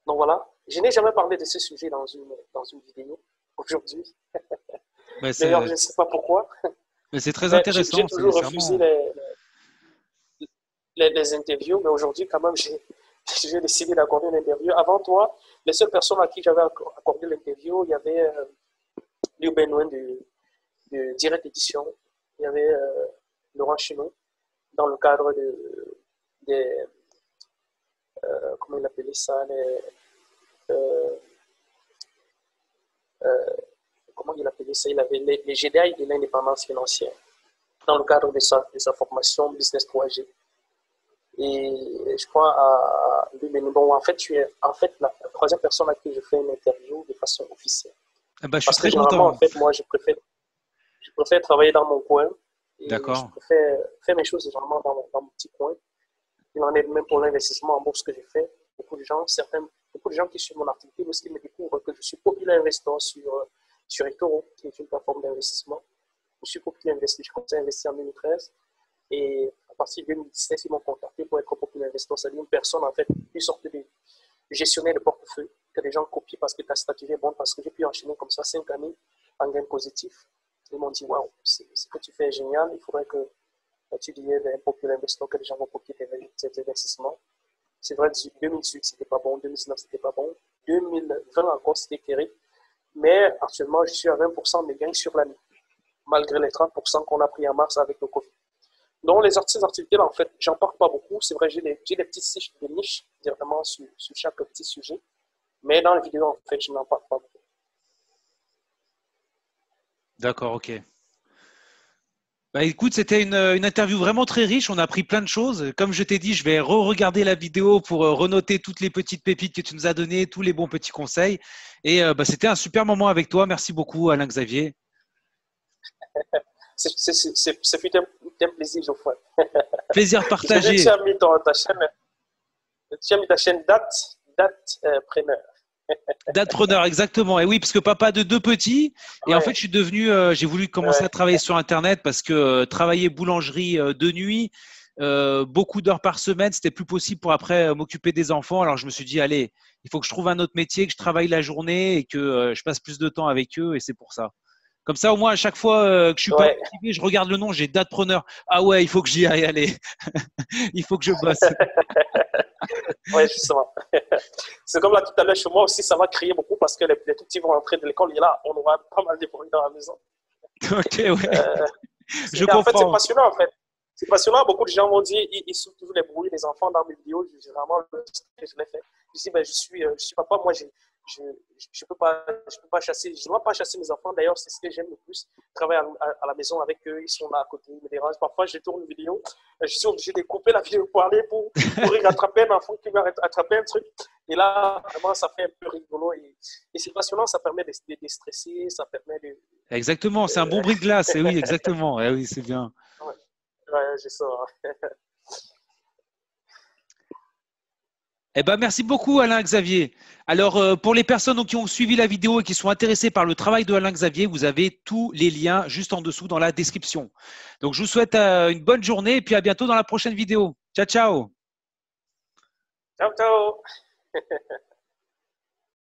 Donc voilà, je n'ai jamais parlé de ce sujet dans une vidéo aujourd'hui. D'ailleurs, je ne sais pas pourquoi. Mais c'est très intéressant. J'ai toujours refusé les interviews, mais aujourd'hui, quand même, j'ai décidé d'accorder une interview. Avant toi, les seules personnes à qui j'avais accordé l'interview, il y avait Liu Benoît de Direct Édition, il y avait Laurent Chenon, dans le cadre des comment il appelait ça, comment il appelait ça, il avait les GDI de l'indépendance financière, dans le cadre de sa formation Business 3G. Et je crois à lui, mais bon, en fait, tu es la troisième personne à qui je fais une interview de façon officielle. Je suis très content. En fait, moi, je préfère travailler dans mon coin. D'accord. Je préfère faire mes choses généralement dans mon petit coin. Il en est même pour l'investissement en bourse que j'ai fait. Beaucoup de gens qui suivent mon activité, lorsqu'ils me découvrent que je suis populaire investor sur eToro, qui est une plateforme d'investissement. Je suis populaire investor. J'ai commencé à investir en 2013. Et à partir de 2017, ils m'ont contacté pour être populaire investor. C'est-à-dire une personne, en fait, une sorte de gestionnaire de portefeuille que les gens copient parce que ta stratégie est bonne, parce que j'ai pu enchaîner comme ça 5 années en gain positif. Ils m'ont dit, waouh, ce que tu fais est génial, il faudrait que tu deviennes un populaire investor, que les gens vont copier tes investissements. C'est vrai, 2018, c'était pas bon, 2019, c'était pas bon, 2020 encore, c'était terrible. Mais actuellement, je suis à 20% de gains sur l'année, malgré les 30% qu'on a pris en mars avec le Covid. Donc, les activités, là, en fait, j'en parle pas beaucoup. C'est vrai, j'ai des petites niches directement sur chaque petit sujet. Mais dans les vidéos, en fait, je n'en parle pas beaucoup. D'accord, ok. Bah, écoute, c'était une interview vraiment très riche. On a appris plein de choses. Comme je t'ai dit, je vais re-regarder la vidéo pour renoter toutes les petites pépites que tu nous as données, tous les bons petits conseils. Et bah, c'était un super moment avec toi. Merci beaucoup, Alain Xavier. C'est fut un plaisir, Geoffroy. Plaisir partagé. Tu as mis ta chaîne Datepreneur. Datepreneur, exactement. Et oui, parce que papa de 2 petits. Et en fait, je suis devenu, j'ai voulu commencer à travailler sur Internet parce que travailler boulangerie de nuit, beaucoup d'heures par semaine, c'était plus possible pour après m'occuper des enfants. Alors, je me suis dit, allez, il faut que je trouve un autre métier, que je travaille la journée et que je passe plus de temps avec eux. Et c'est pour ça. Comme ça, au moins, à chaque fois que je suis pas activé, je regarde le nom, j'ai Datepreneur. Ah ouais, il faut que j'y aille, allez. Il faut que je bosse. Oui, justement. C'est comme là tout à l'heure, chez moi aussi, ça va crier beaucoup parce que les tout petits vont rentrer de l'école et là, on aura pas mal de bruit dans la maison. Ok, ouais. Je comprends. En fait, c'est passionnant, en fait. C'est passionnant. Beaucoup de gens m'ont dit, ils souffrent toujours les bruits des enfants dans mes vidéos. Généralement, je l'ai fait. Je dis, ben, je suis papa, moi, je peux pas chasser, je ne dois pas chasser mes enfants. D'ailleurs, c'est ce que j'aime le plus. Travailler à la maison avec eux, ils sont là à côté, ils me dérangent. Parfois, je tourne une vidéo, je suis obligé de couper la vidéo pour aller pour rattraper un enfant qui va attraper un truc. Et là, vraiment, ça fait un peu rigolo. Et c'est passionnant, ça permet de stresser, ça permet de… Exactement, c'est un bon bris de glace. Et oui, exactement. Et oui, c'est bien. Ouais, j'ai ça. Eh ben, merci beaucoup, Alain Xavier. Alors, pour les personnes qui ont suivi la vidéo et qui sont intéressées par le travail de Alain Xavier, vous avez tous les liens juste en dessous dans la description. Donc, je vous souhaite une bonne journée et puis à bientôt dans la prochaine vidéo. Ciao, ciao. Ciao, ciao.